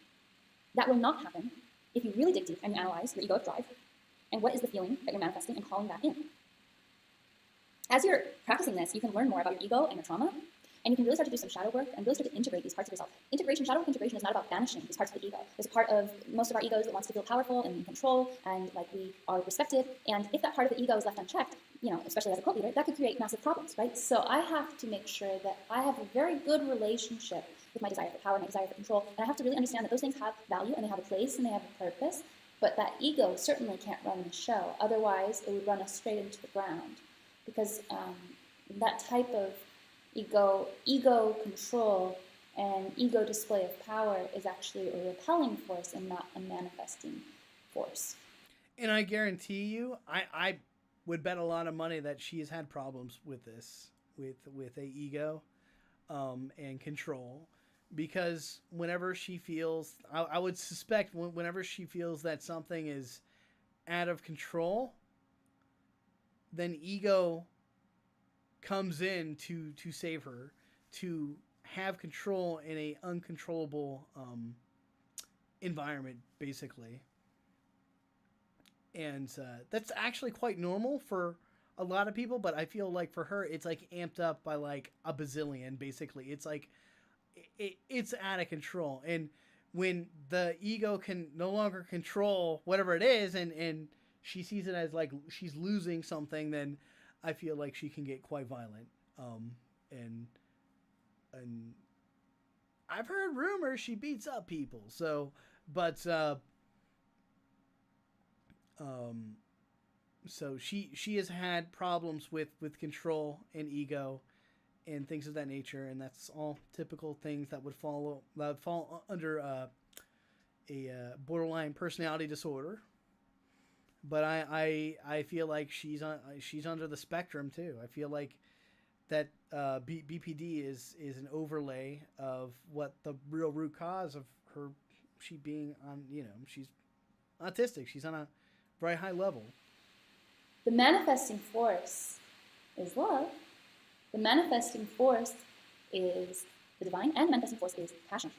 That will not happen if you really dig deep and you analyze your egoic drive, and what is the feeling that you're manifesting and calling that in. As you're practicing this, you can learn more about your ego and your trauma, and you can really start to do some shadow work and really start to integrate these parts of yourself. Shadow work integration is not about banishing these parts of the ego. There's a part of most of our egos that wants to feel powerful and in control and like we are respected. And if that part of the ego is left unchecked, especially as a cult leader, that could create massive problems, right? So I have to make sure that I have a very good relationship with my desire for power, my desire for control, and I have to really understand that those things have value and they have a place and they have a purpose, but that ego certainly can't run the show. Otherwise, it would run us straight into the ground because that type of ego control and ego display of power is actually a repelling force and not a manifesting force. And I guarantee you, I would bet a lot of money that she has had problems with this, with a ego and control, because whenever she feels, I would suspect whenever she feels that something is out of control, then ego comes in to save her, to have control in a uncontrollable environment, basically. And that's actually quite normal for a lot of people, but I feel like for her, it's like amped up by like a bazillion, basically. It's like, it's out of control. And when the ego can no longer control whatever it is, and she sees it as like she's losing something, then I feel like she can get quite violent. And I've heard rumors she beats up people. So, but so she has had problems with control and ego and things of that nature, and that's all typical things that would fall under a borderline personality disorder. But I feel like she's under the spectrum too. I feel like that BPD is an overlay of what the real root cause of she being on, she's autistic. She's on a very high level. The manifesting force is love. The manifesting force is the divine, and the manifesting force is passion.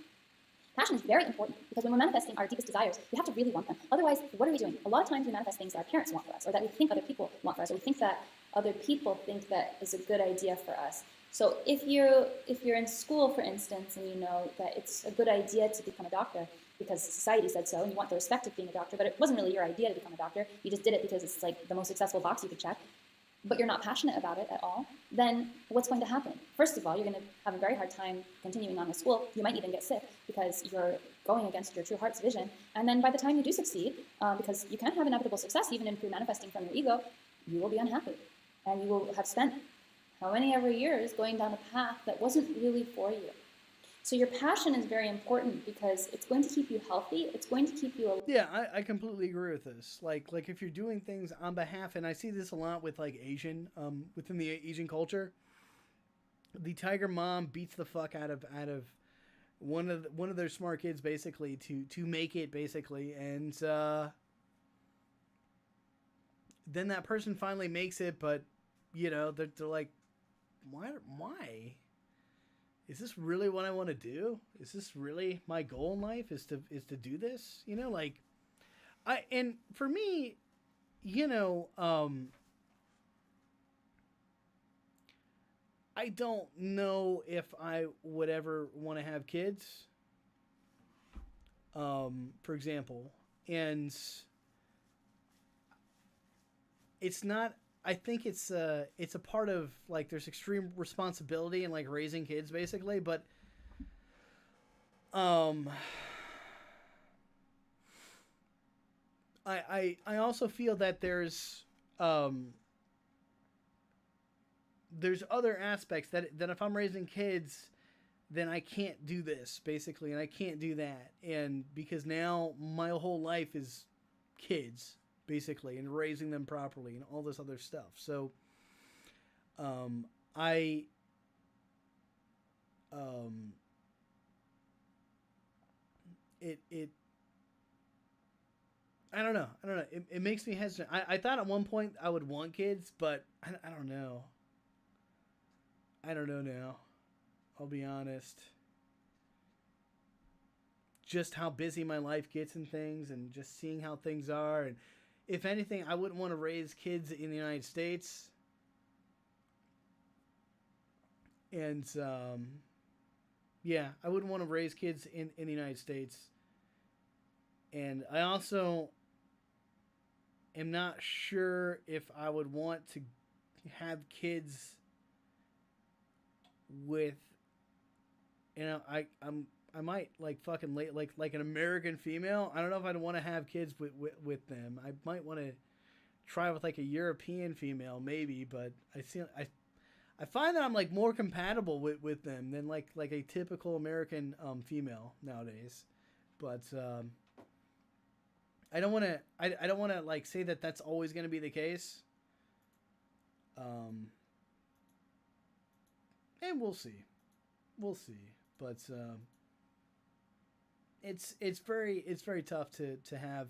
Passion is very important because when we're manifesting our deepest desires, we have to really want them. Otherwise, what are we doing? A lot of times we manifest things that our parents want for us, or that we think other people want for us, or we think that other people think that is a good idea for us. So if you're in school, for instance, and you know that it's a good idea to become a doctor because society said so, and you want the respect of being a doctor, but it wasn't really your idea to become a doctor, you just did it because it's like the most successful box you could check, but you're not passionate about it at all, then what's going to happen? First of all, you're going to have a very hard time continuing on with school. You might even get sick because you're going against your true heart's vision. And then by the time you do succeed, because you can have inevitable success even if you're manifesting from your ego, you will be unhappy. And you will have spent how many ever years going down a path that wasn't really for you. So your passion is very important because it's going to keep you healthy. It's going to keep you alive. Yeah, I completely agree with this. Like if you're doing things on behalf, and I see this a lot with like Asian, within the Asian culture, the tiger mom beats the fuck out of one of their smart kids basically to make it basically, and then that person finally makes it, but they're like, why? Is this really what I want to do? Is this really my goal in life? Is to do this? And for me, I don't know if I would ever want to have kids. For example, and it's not. I think it's a part of like there's extreme responsibility in like raising kids basically, but I also feel that there's there's other aspects that if I'm raising kids, then I can't do this basically, and I can't do that, and because now my whole life is kids basically, and raising them properly, and all this other stuff. So, I it I don't know. It makes me hesitant. I thought at one point I would want kids, but I don't know. I don't know now. I'll be honest. Just how busy my life gets and things, and just seeing how things are. And if anything, I wouldn't want to raise kids in the United States. And, yeah, I wouldn't want to raise kids in the United States. And I also am not sure if I would want to have kids with, I might like fucking like an American female. I don't know if I'd want to have kids with them. I might want to try with like a European female maybe, but I find that I'm like more compatible with them than like a typical American female nowadays. But I don't want to like say that that's always going to be the case. And we'll see. But it's very tough to have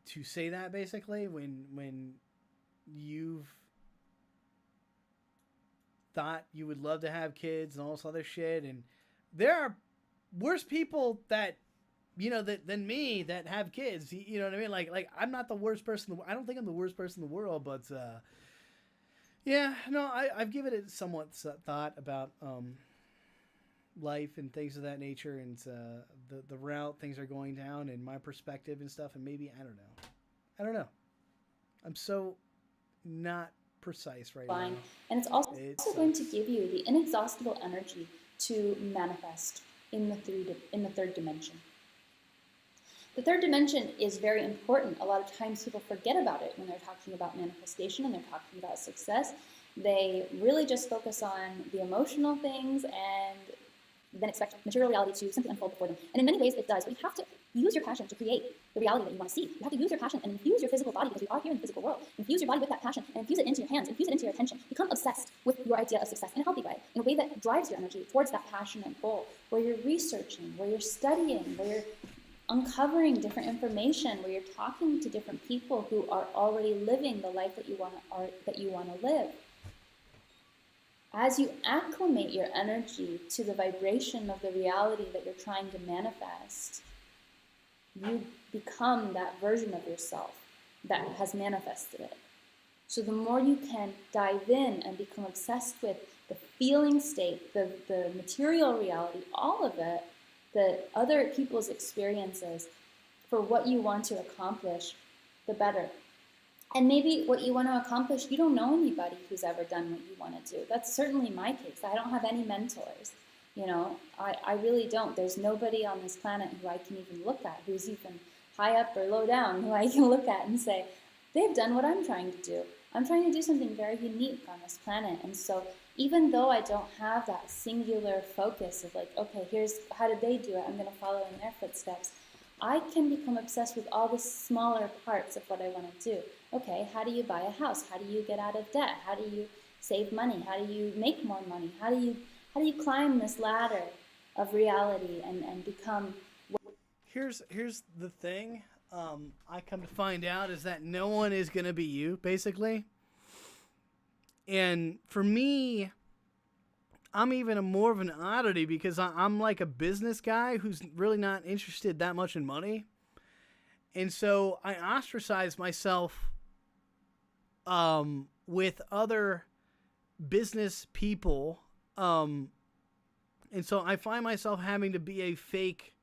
to say that basically when you've thought you would love to have kids and all this other shit, and there are worse people that than me that have kids. You know what I mean? Like I'm not the worst person. I don't think I'm the worst person in the world, but yeah, no, I've given it somewhat thought about life and things of that nature, and the route things are going down, and my perspective and stuff, and maybe I don't know. I'm so not precise right now. And it's also going to give you the inexhaustible energy to manifest in the third dimension. The third dimension is very important. A lot of times people forget about it when they're talking about manifestation and they're talking about success. They really just focus on the emotional things and then expect material reality to simply unfold before them. And in many ways it does, but you have to use your passion to create the reality that you want to see. You have to use your passion and infuse your physical body, because we are here in the physical world. Infuse your body with that passion and infuse it into your hands, infuse it into your attention. Become obsessed with your idea of success in a healthy way, in a way that drives your energy towards that passion and goal, where you're researching, where you're studying, where you're uncovering different information, where you're talking to different people who are already living the life that you want to live. As you acclimate your energy to the vibration of the reality that you're trying to manifest, you become that version of yourself that has manifested it. So the more you can dive in and become obsessed with the feeling state, the material reality, all of it, the other people's experiences for what you want to accomplish, the better. And maybe what you want to accomplish, you don't know anybody who's ever done what you want to do. That's certainly my case. I don't have any mentors. I really don't. There's nobody on this planet who I can even look at, who's even high up or low down, who I can look at and say, they've done what I'm trying to do. I'm trying to do something very unique on this planet. And so even though I don't have that singular focus of like, okay, here's how did they do it? I'm going to follow in their footsteps. I can become obsessed with all the smaller parts of what I want to do. Okay, how do you buy a house? How do you get out of debt? How do you save money? How do you make more money? How do you climb this ladder of reality and become... Here's the thing. I come to find out is that no one is going to be you, basically. And for me, I'm even more of an oddity because I'm like a business guy who's really not interested that much in money. And so I ostracize myself with other business people. And so I find myself having to be a fake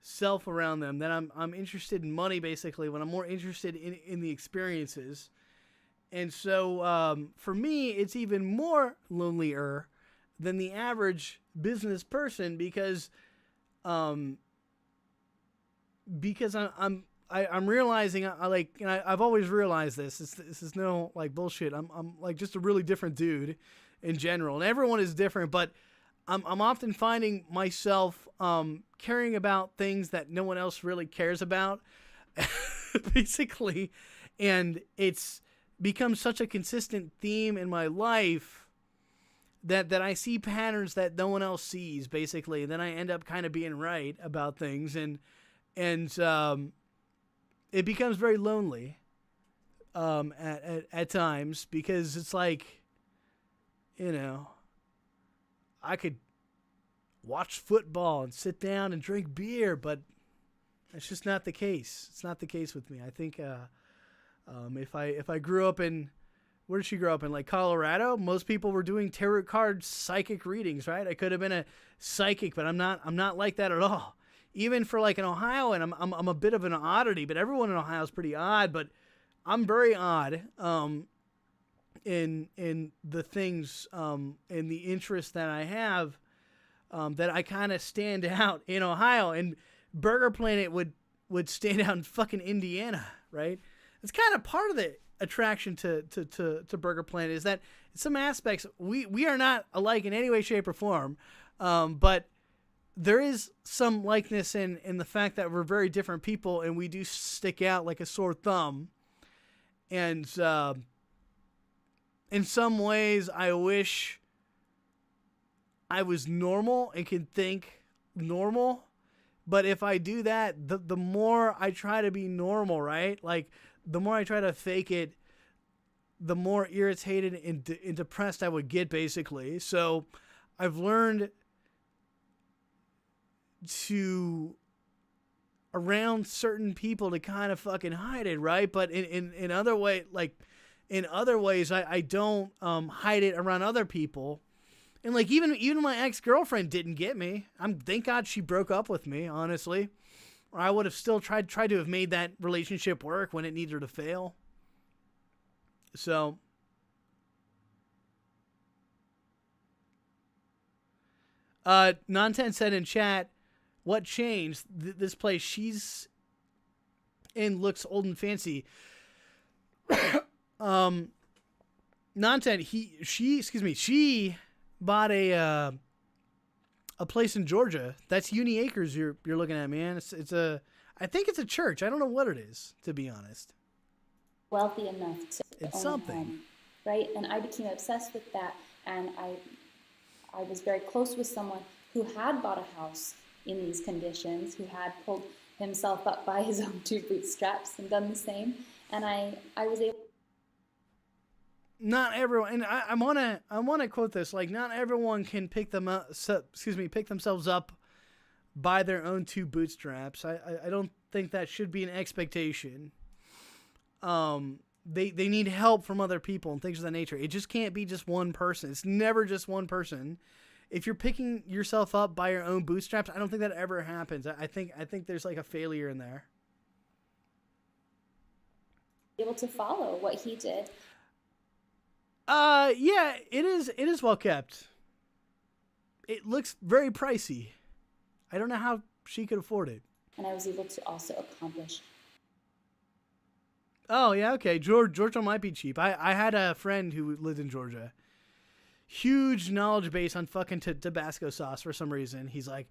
self around them, that I'm interested in money basically when I'm more interested in the experiences. And so for me, it's even more lonelier than the average business person because I'm I'm realizing I like, and I've always realized this. This is no like bullshit. I'm like just a really different dude in general, and everyone is different. But I'm often finding myself caring about things that no one else really cares about, basically, and it's become such a consistent theme in my life that I see patterns that no one else sees, basically, and then I end up kind of being right about things, and it becomes very lonely at times, because it's like, you know, I could watch football and sit down and drink beer, but that's just not the case. It's not the case with me. I think if I grew up in, where did she grow up in? Like Colorado, most people were doing tarot card psychic readings, right? I could have been a psychic, but I'm not like that at all. Even for like in Ohio, and I'm a bit of an oddity, but everyone in Ohio is pretty odd, but I'm very odd in the things in the interests that I have, that I kind of stand out in Ohio, and Burger Planet would stand out in fucking Indiana, right? It's kind of part of the attraction to Burger Planet, is that in some aspects we are not alike in any way, shape, or form, but there is some likeness in the fact that we're very different people, and we do stick out like a sore thumb. And in some ways, I wish I was normal and could think normal. But if I do that, the more I try to be normal, right? Like, the more I try to fake it, the more irritated and depressed I would get, basically. So I've learned to, around certain people, to kind of fucking hide it, right? But in other way, like in other ways, I don't hide it around other people. And like even my ex-girlfriend didn't get me. Thank God she broke up with me, honestly. Or I would have still tried to have made that relationship work when it needed to fail. So Non10 said in chat, what changed? This place she's in looks old and fancy. Non10, she bought a place in Georgia. That's Uni Acres you're looking at, man. I think it's a church. I don't know what it is, to be honest. Wealthy enough to it's own something. a home, right? And I became obsessed with that, and I was very close with someone who had bought a house in these conditions, who had pulled himself up by his own two bootstraps and done the same. And I was able. Not everyone, and I want to quote this, like, not everyone can pick themselves up by their own two bootstraps. I don't think that should be an expectation. They need help from other people and things of that nature. It just can't be just one person. It's never just one person. If you're picking yourself up by your own bootstraps, I don't think that ever happens. I think there's like a failure in there. Able to follow what he did. Yeah, it is well kept. It looks very pricey. I don't know how she could afford it. And I was able to also accomplish. Oh, yeah, okay. Georgia might be cheap. I had a friend who lived in Georgia. Huge knowledge base on fucking Tabasco sauce for some reason. He's like,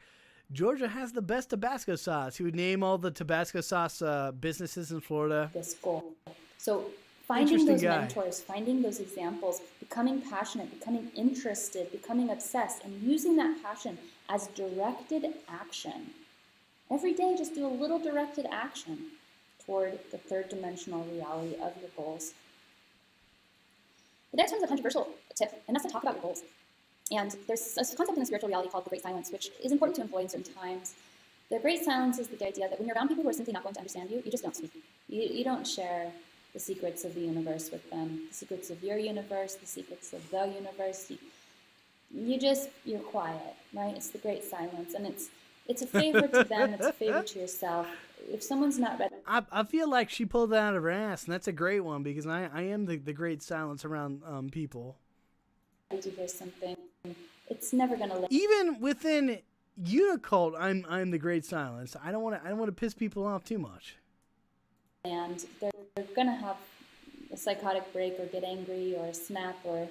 Georgia has the best Tabasco sauce. He would name all the Tabasco sauce businesses in Florida. This goal. So finding those mentors, finding those examples, becoming passionate, becoming interested, becoming obsessed, and using that passion as directed action. Every day, just do a little directed action toward the third dimensional reality of your goals. The next one is a controversial tip, and that's to talk about your goals. And there's a concept in the spiritual reality called the Great Silence, which is important to employ in certain times. The Great Silence is the idea that when you're around people who are simply not going to understand you, you just don't speak. You don't share the secrets of the universe with them, the secrets of your universe, the secrets of the universe. You're quiet, right? It's the Great Silence, and it's a favor to them, it's a favor to yourself. If someone's not ready... I feel like she pulled that out of her ass, and that's a great one, because I am the Great Silence around people. To hear something, it's never going to... Even within Unicult, I'm the Great Silence. I don't want to piss people off too much. and they're going to have a psychotic break or get angry or snap or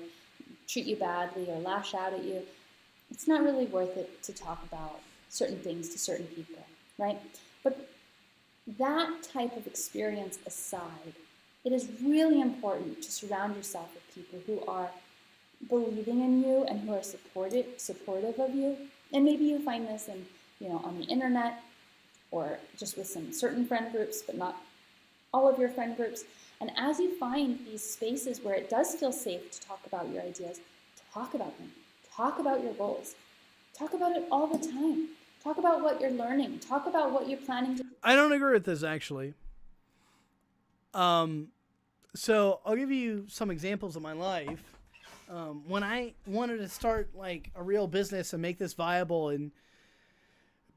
treat you badly or lash out at you, it's not really worth it to talk about certain things to certain people, right? But that type of experience aside, it is really important to surround yourself with people who are believing in you and who are supportive of you. And maybe you find this in, on the internet or just with some certain friend groups, but not all of your friend groups. And as you find these spaces where it does feel safe to talk about your ideas, talk about them. Talk about your goals. Talk about it all the time. Talk about what you're learning. Talk about what you're planning to. I don't agree with this, actually. So I'll give you some examples of my life. When I wanted to start like a real business and make this viable and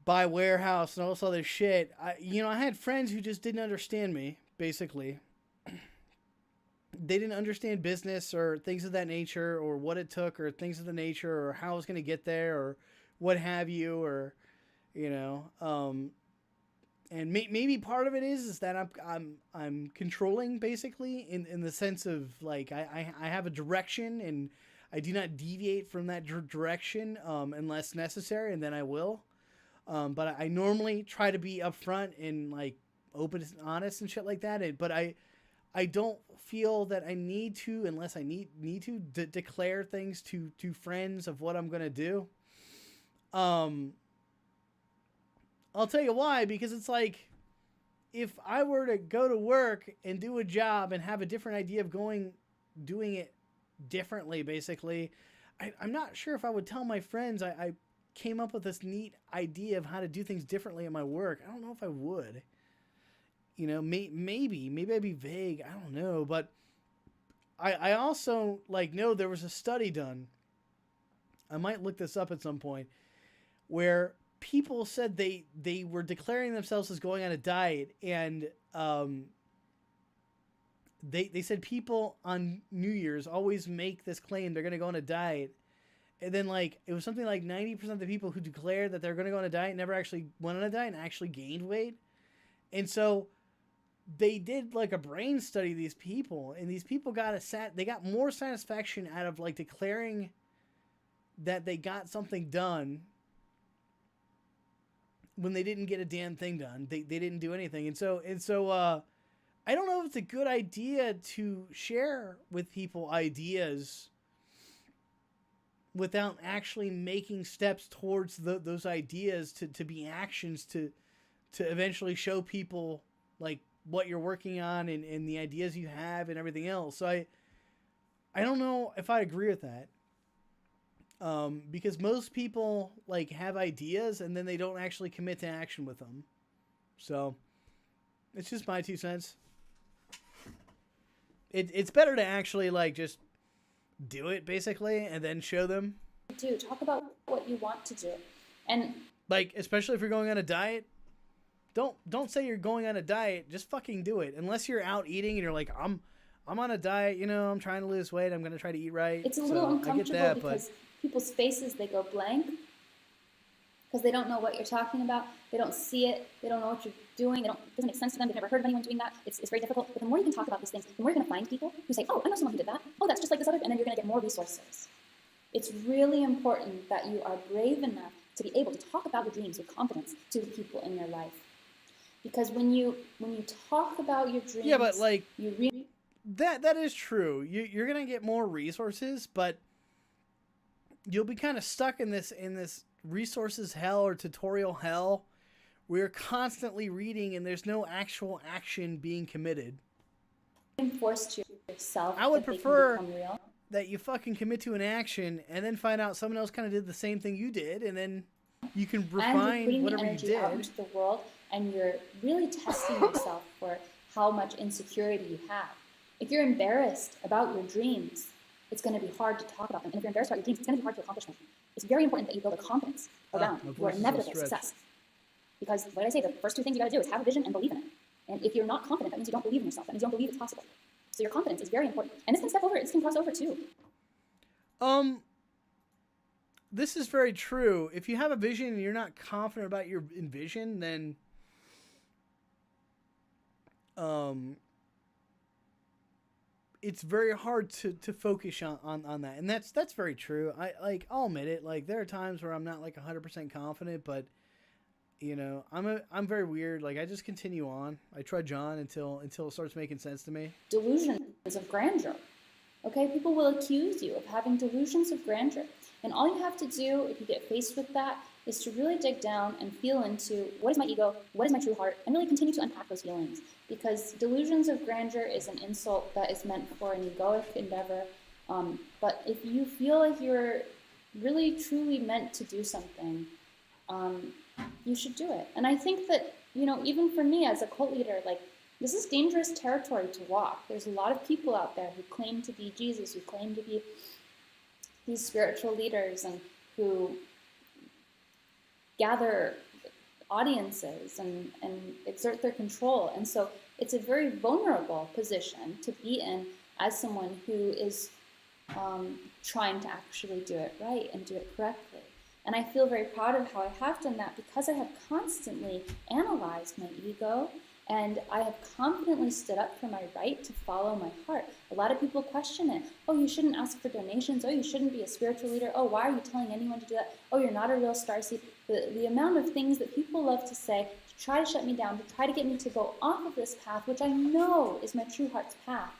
buy warehouse and all this other shit, I had friends who just didn't understand me, basically. They didn't understand business or things of that nature or what it took or things of the nature or how I was going to get there or what have you, or, and maybe part of it is that I'm controlling, basically, in the sense of like I have a direction and I do not deviate from that direction unless necessary, and then I will. But I normally try to be upfront and like open and honest and shit like that. But I don't feel that I need to, unless I need to declare things to friends of what I'm gonna do. I'll tell you why, because it's like, if I were to go to work and do a job and have a different idea of doing it differently, basically, I'm not sure if I would tell my friends I came up with this neat idea of how to do things differently at my work. I don't know if I would. Maybe I'd be vague. I don't know. But I also know there was a study done. I might look this up at some point, where people said they were declaring themselves as going on a diet, and they said people on New Year's always make this claim they're going to go on a diet, and then it was something like 90% of the people who declared that they're going to go on a diet never actually went on a diet and actually gained weight. And so they did a brain study of these people, and these people got more satisfaction out of declaring that they got something done when they didn't get a damn thing done. They didn't do anything. And so I don't know if it's a good idea to share with people ideas without actually making steps towards those ideas to be actions to eventually show people what you're working on and the ideas you have and everything else. So I don't know if I agree with that. Because most people have ideas and then they don't actually commit to action with them. So it's just my 2 cents. It's better to actually just do it, basically, and then show them. Talk about what you want to do. And especially if you're going on a diet, don't say you're going on a diet, just fucking do it. Unless you're out eating and you're I'm on a diet, I'm trying to lose weight, I'm going to try to eat right. It's a little uncomfortable because people's faces, they go blank because they don't know what you're talking about. They don't see it. They don't know what you're doing. It doesn't make sense to them. They've never heard of anyone doing that. It's very difficult. But the more you can talk about these things, the more you're going to find people who say, oh, I know someone who did that. Oh, that's just like this other. And then you're going to get more resources. It's really important that you are brave enough to be able to talk about your dreams with confidence to the people in your life. Because when you talk about your dreams, yeah, but you really... that is true. You're going to get more resources, but you'll be kind of stuck in this resources hell or tutorial hell where you're constantly reading and there's no actual action being committed. Enforce to yourself. I would prefer that you fucking commit to an action and then find out someone else kind of did the same thing you did, and then you can refine whatever you did. Out into the world, and you're really testing yourself for how much insecurity you have. If you're embarrassed about your dreams, it's going to be hard to talk about them. And if you're embarrassed about your dreams, it's going to be hard to accomplish them. It's very important that you build a confidence around your inevitable success. Because what I say, the first 2 things you got to do is have a vision and believe in it. And if you're not confident, that means you don't believe in yourself. That means you don't believe it's possible. So your confidence is very important. And this can cross over too. This is very true. If you have a vision and you're not confident about your vision, then um, it's very hard to focus on that, and that's very true. I'll admit it. Like there are times where I'm not like 100% confident, but I'm very weird. Like I just continue on. I trudge on until it starts making sense to me. Delusions of grandeur. Okay, people will accuse you of having delusions of grandeur. And all you have to do if you get faced with that is to really dig down and feel into what is my ego, what is my true heart, and really continue to unpack those feelings. Because delusions of grandeur is an insult that is meant for an egoic endeavor. But if you feel like you're really truly meant to do something, you should do it. And I think that, even for me as a cult leader, like, this is dangerous territory to walk. There's a lot of people out there who claim to be Jesus, who claim to be these spiritual leaders, and who gather audiences and exert their control. And so it's a very vulnerable position to be in as someone who is trying to actually do it right and do it correctly. And I feel very proud of how I have done that because I have constantly analyzed my ego, and I have confidently stood up for my right to follow my heart. A lot of people question it. Oh, you shouldn't ask for donations. Oh, you shouldn't be a spiritual leader. Oh, why are you telling anyone to do that? Oh, you're not a real starseed. The amount of things that people love to say to try to shut me down, to try to get me to go off of this path, which I know is my true heart's path,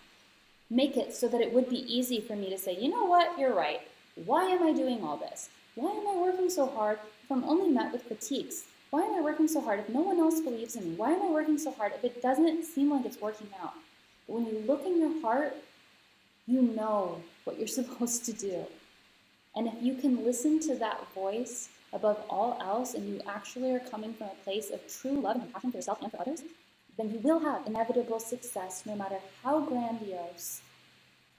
make it so that it would be easy for me to say, you know what, you're right. Why am I doing all this? Why am I working so hard if I'm only met with critiques? Why am I working so hard if no one else believes in me? Why am I working so hard if it doesn't seem like it's working out? But when you look in your heart, you know what you're supposed to do. And if you can listen to that voice above all else, and you actually are coming from a place of true love and compassion for yourself and for others, then you will have inevitable success no matter how grandiose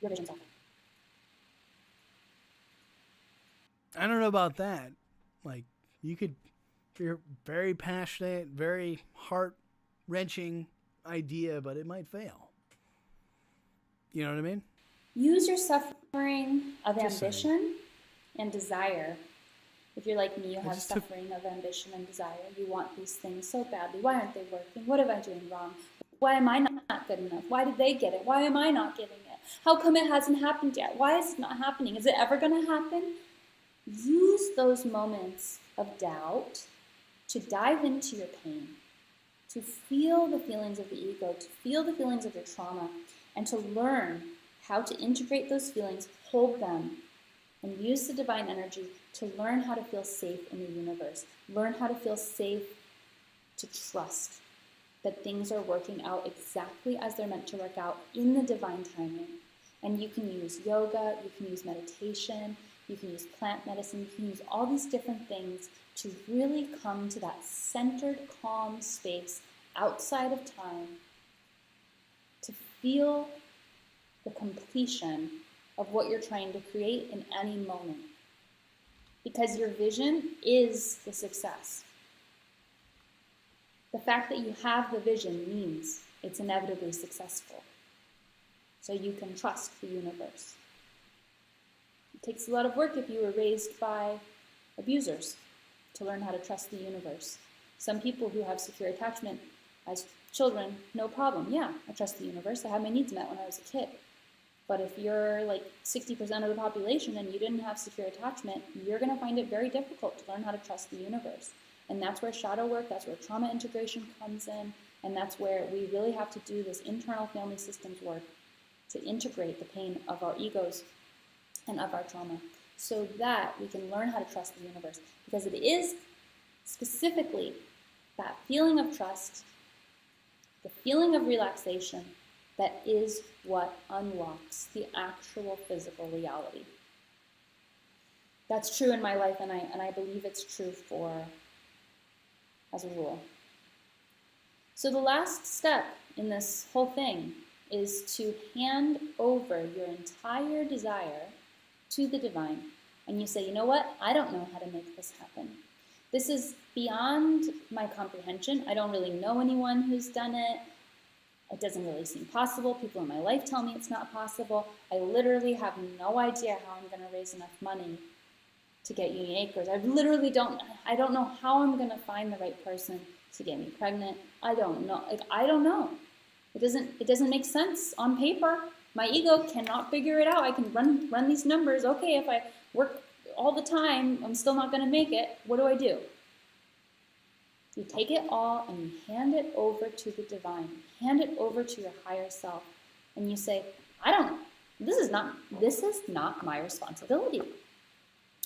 your visions are. I don't know about that. Like, you're very passionate, very heart-wrenching idea, but it might fail. You know what I mean? Use your suffering of ambition and desire. If you're like me, you have suffering of ambition and desire. You want these things so badly. Why aren't they working? What am I doing wrong? Why am I not good enough? Why did they get it? Why am I not getting it? How come it hasn't happened yet? Why is it not happening? Is it ever going to happen? Use those moments of doubt to dive into your pain, to feel the feelings of the ego, to feel the feelings of your trauma, and to learn how to integrate those feelings, hold them, and use the divine energy to learn how to feel safe in the universe. Learn how to feel safe, to trust that things are working out exactly as they're meant to work out in the divine timing. And you can use yoga, you can use meditation, you can use plant medicine, you can use all these different things to really come to that centered, calm space outside of time, to feel the completion of what you're trying to create in any moment. Because your vision is the success. The fact that you have the vision means it's inevitably successful. So you can trust the universe. It takes a lot of work if you were raised by abusers to learn how to trust the universe. Some people who have secure attachment as children, no problem. Yeah, I trust the universe. I had my needs met when I was a kid. But if you're like 60% of the population and you didn't have secure attachment, you're going to find it very difficult to learn how to trust the universe. And that's where shadow work, that's where trauma integration comes in, and that's where we really have to do this internal family systems work to integrate the pain of our egos and of our trauma so that we can learn how to trust the universe. Because it is specifically that feeling of trust, the feeling of relaxation, that is what unlocks the actual physical reality. That's true in my life, and I believe it's true as a rule. So the last step in this whole thing is to hand over your entire desire to the divine. And you say, you know what? I don't know how to make this happen. This is beyond my comprehension. I don't really know anyone who's done it. It doesn't really seem possible. People in my life tell me it's not possible. I literally have no idea how I'm going to raise enough money to get Uni Acres. I don't know how I'm going to find the right person to get me pregnant. I don't know. I don't know. It doesn't make sense on paper. My ego cannot figure it out. I can run these numbers. Okay, if I work all the time, I'm still not going to make it. What do? You take it all and you hand it over to the divine. Hand it over to your higher self. And you say, this is not my responsibility.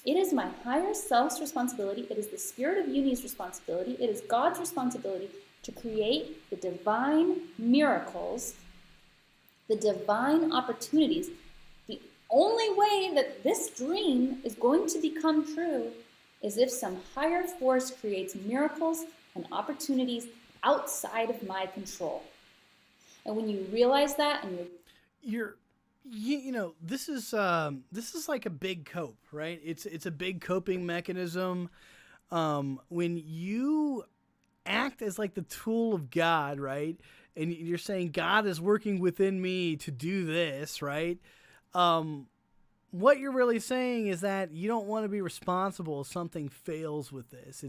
It is my higher self's responsibility. It is the spirit of Uni's responsibility. It is God's responsibility to create the divine miracles, the divine opportunities. The only way that this dream is going to become true is if some higher force creates miracles and opportunities outside of my control. And when you realize that, and this is like a big cope, right? It's a big coping mechanism. When you act as like the tool of God, right? And you're saying God is working within me to do this, right? What you're really saying is that you don't want to be responsible if something fails with this.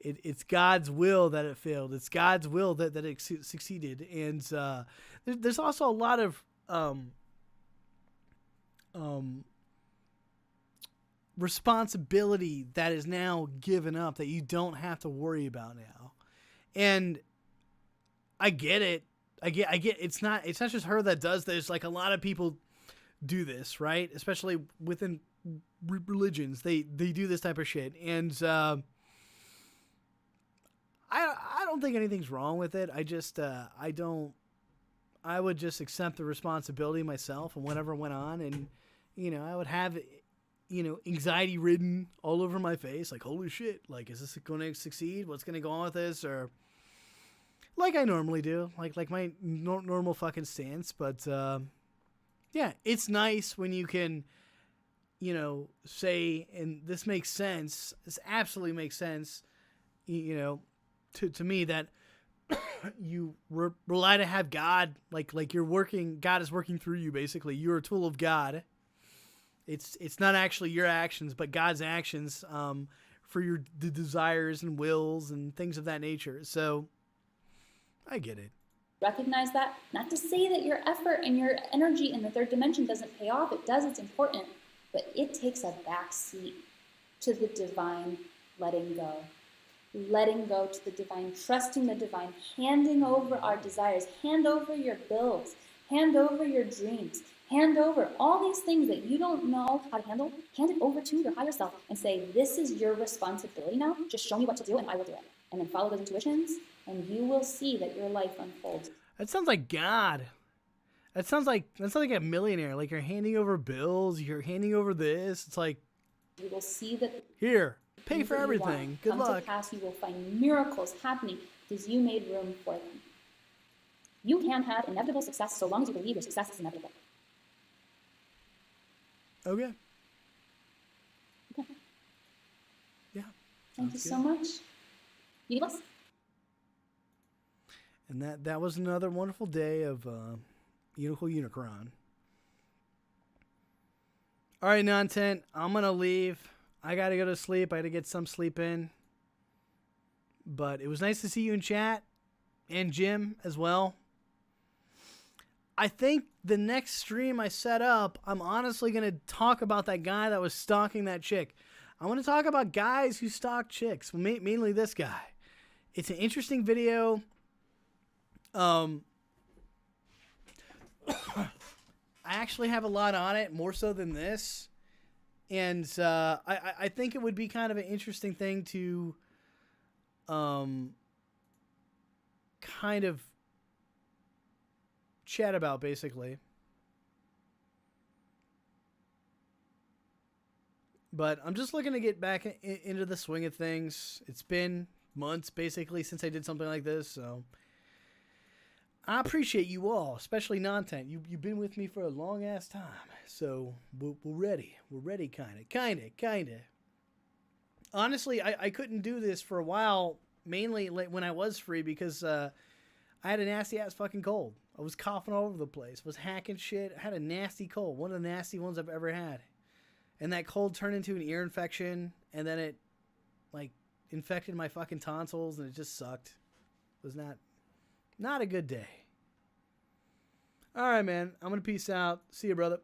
It's God's will that it failed. It's God's will that it succeeded. And there's also a lot of responsibility that is now given up that you don't have to worry about now. And I get it. I get it's not just her that does this. Like, a lot of people do this, right? Especially within religions. They do this type of shit. And I don't think anything's wrong with it. I would just accept the responsibility myself and whatever went on, and I would have anxiety ridden all over my face, like, holy shit, like, is this going to succeed? What's going to go on with this? Or like I normally do, like my normal fucking stance. But yeah, it's nice when you can say, and this makes sense, this absolutely makes sense, to me, that you rely to have God, like God is working through you. Basically, you're a tool of God. It's not actually your actions, but God's actions for the desires and wills and things of that nature. So I get it. Recognize that. Not to say that your effort and your energy in the third dimension doesn't pay off. It does. It's important. But it takes a back seat to the divine letting go. Letting go to the divine, trusting the divine, handing over our desires, hand over your bills, hand over your dreams, hand over all these things that you don't know how to handle. Hand it over to your higher self and say, this is your responsibility now. Just show me what to do and I will do it. And then follow those intuitions and you will see that your life unfolds. That sounds like God. That sounds like a millionaire. Like, you're handing over bills, you're handing over this. It's like, you will see that here, pay for everything. Good luck. To pass, you will find miracles happening because you made room for them. You can have inevitable success so long as you believe your success is inevitable. Okay. Yeah. Thank you so much. You bless. And that was another wonderful day of Unicron. All right, Nontent, I'm going to leave. I got to go to sleep. I got to get some sleep in. But it was nice to see you in chat, and Jim as well. I think the next stream I set up, I'm honestly going to talk about that guy that was stalking that chick. I want to talk about guys who stalk chicks, mainly this guy. It's an interesting video. I actually have a lot on it, more so than this. And I think it would be kind of an interesting thing to kind of chat about, basically. But I'm just looking to get back into the swing of things. It's been months, basically, since I did something like this, so I appreciate you all, especially Nontent. You've been with me for a long-ass time, so we're ready. We're ready, kind of. Honestly, I couldn't do this for a while, mainly when I was free, because I had a nasty-ass fucking cold. I was coughing all over the place, was hacking shit. I had a nasty cold, one of the nasty ones I've ever had. And that cold turned into an ear infection, and then it, infected my fucking tonsils, and it just sucked. It was not a good day. All right, man. I'm going to peace out. See you, brother.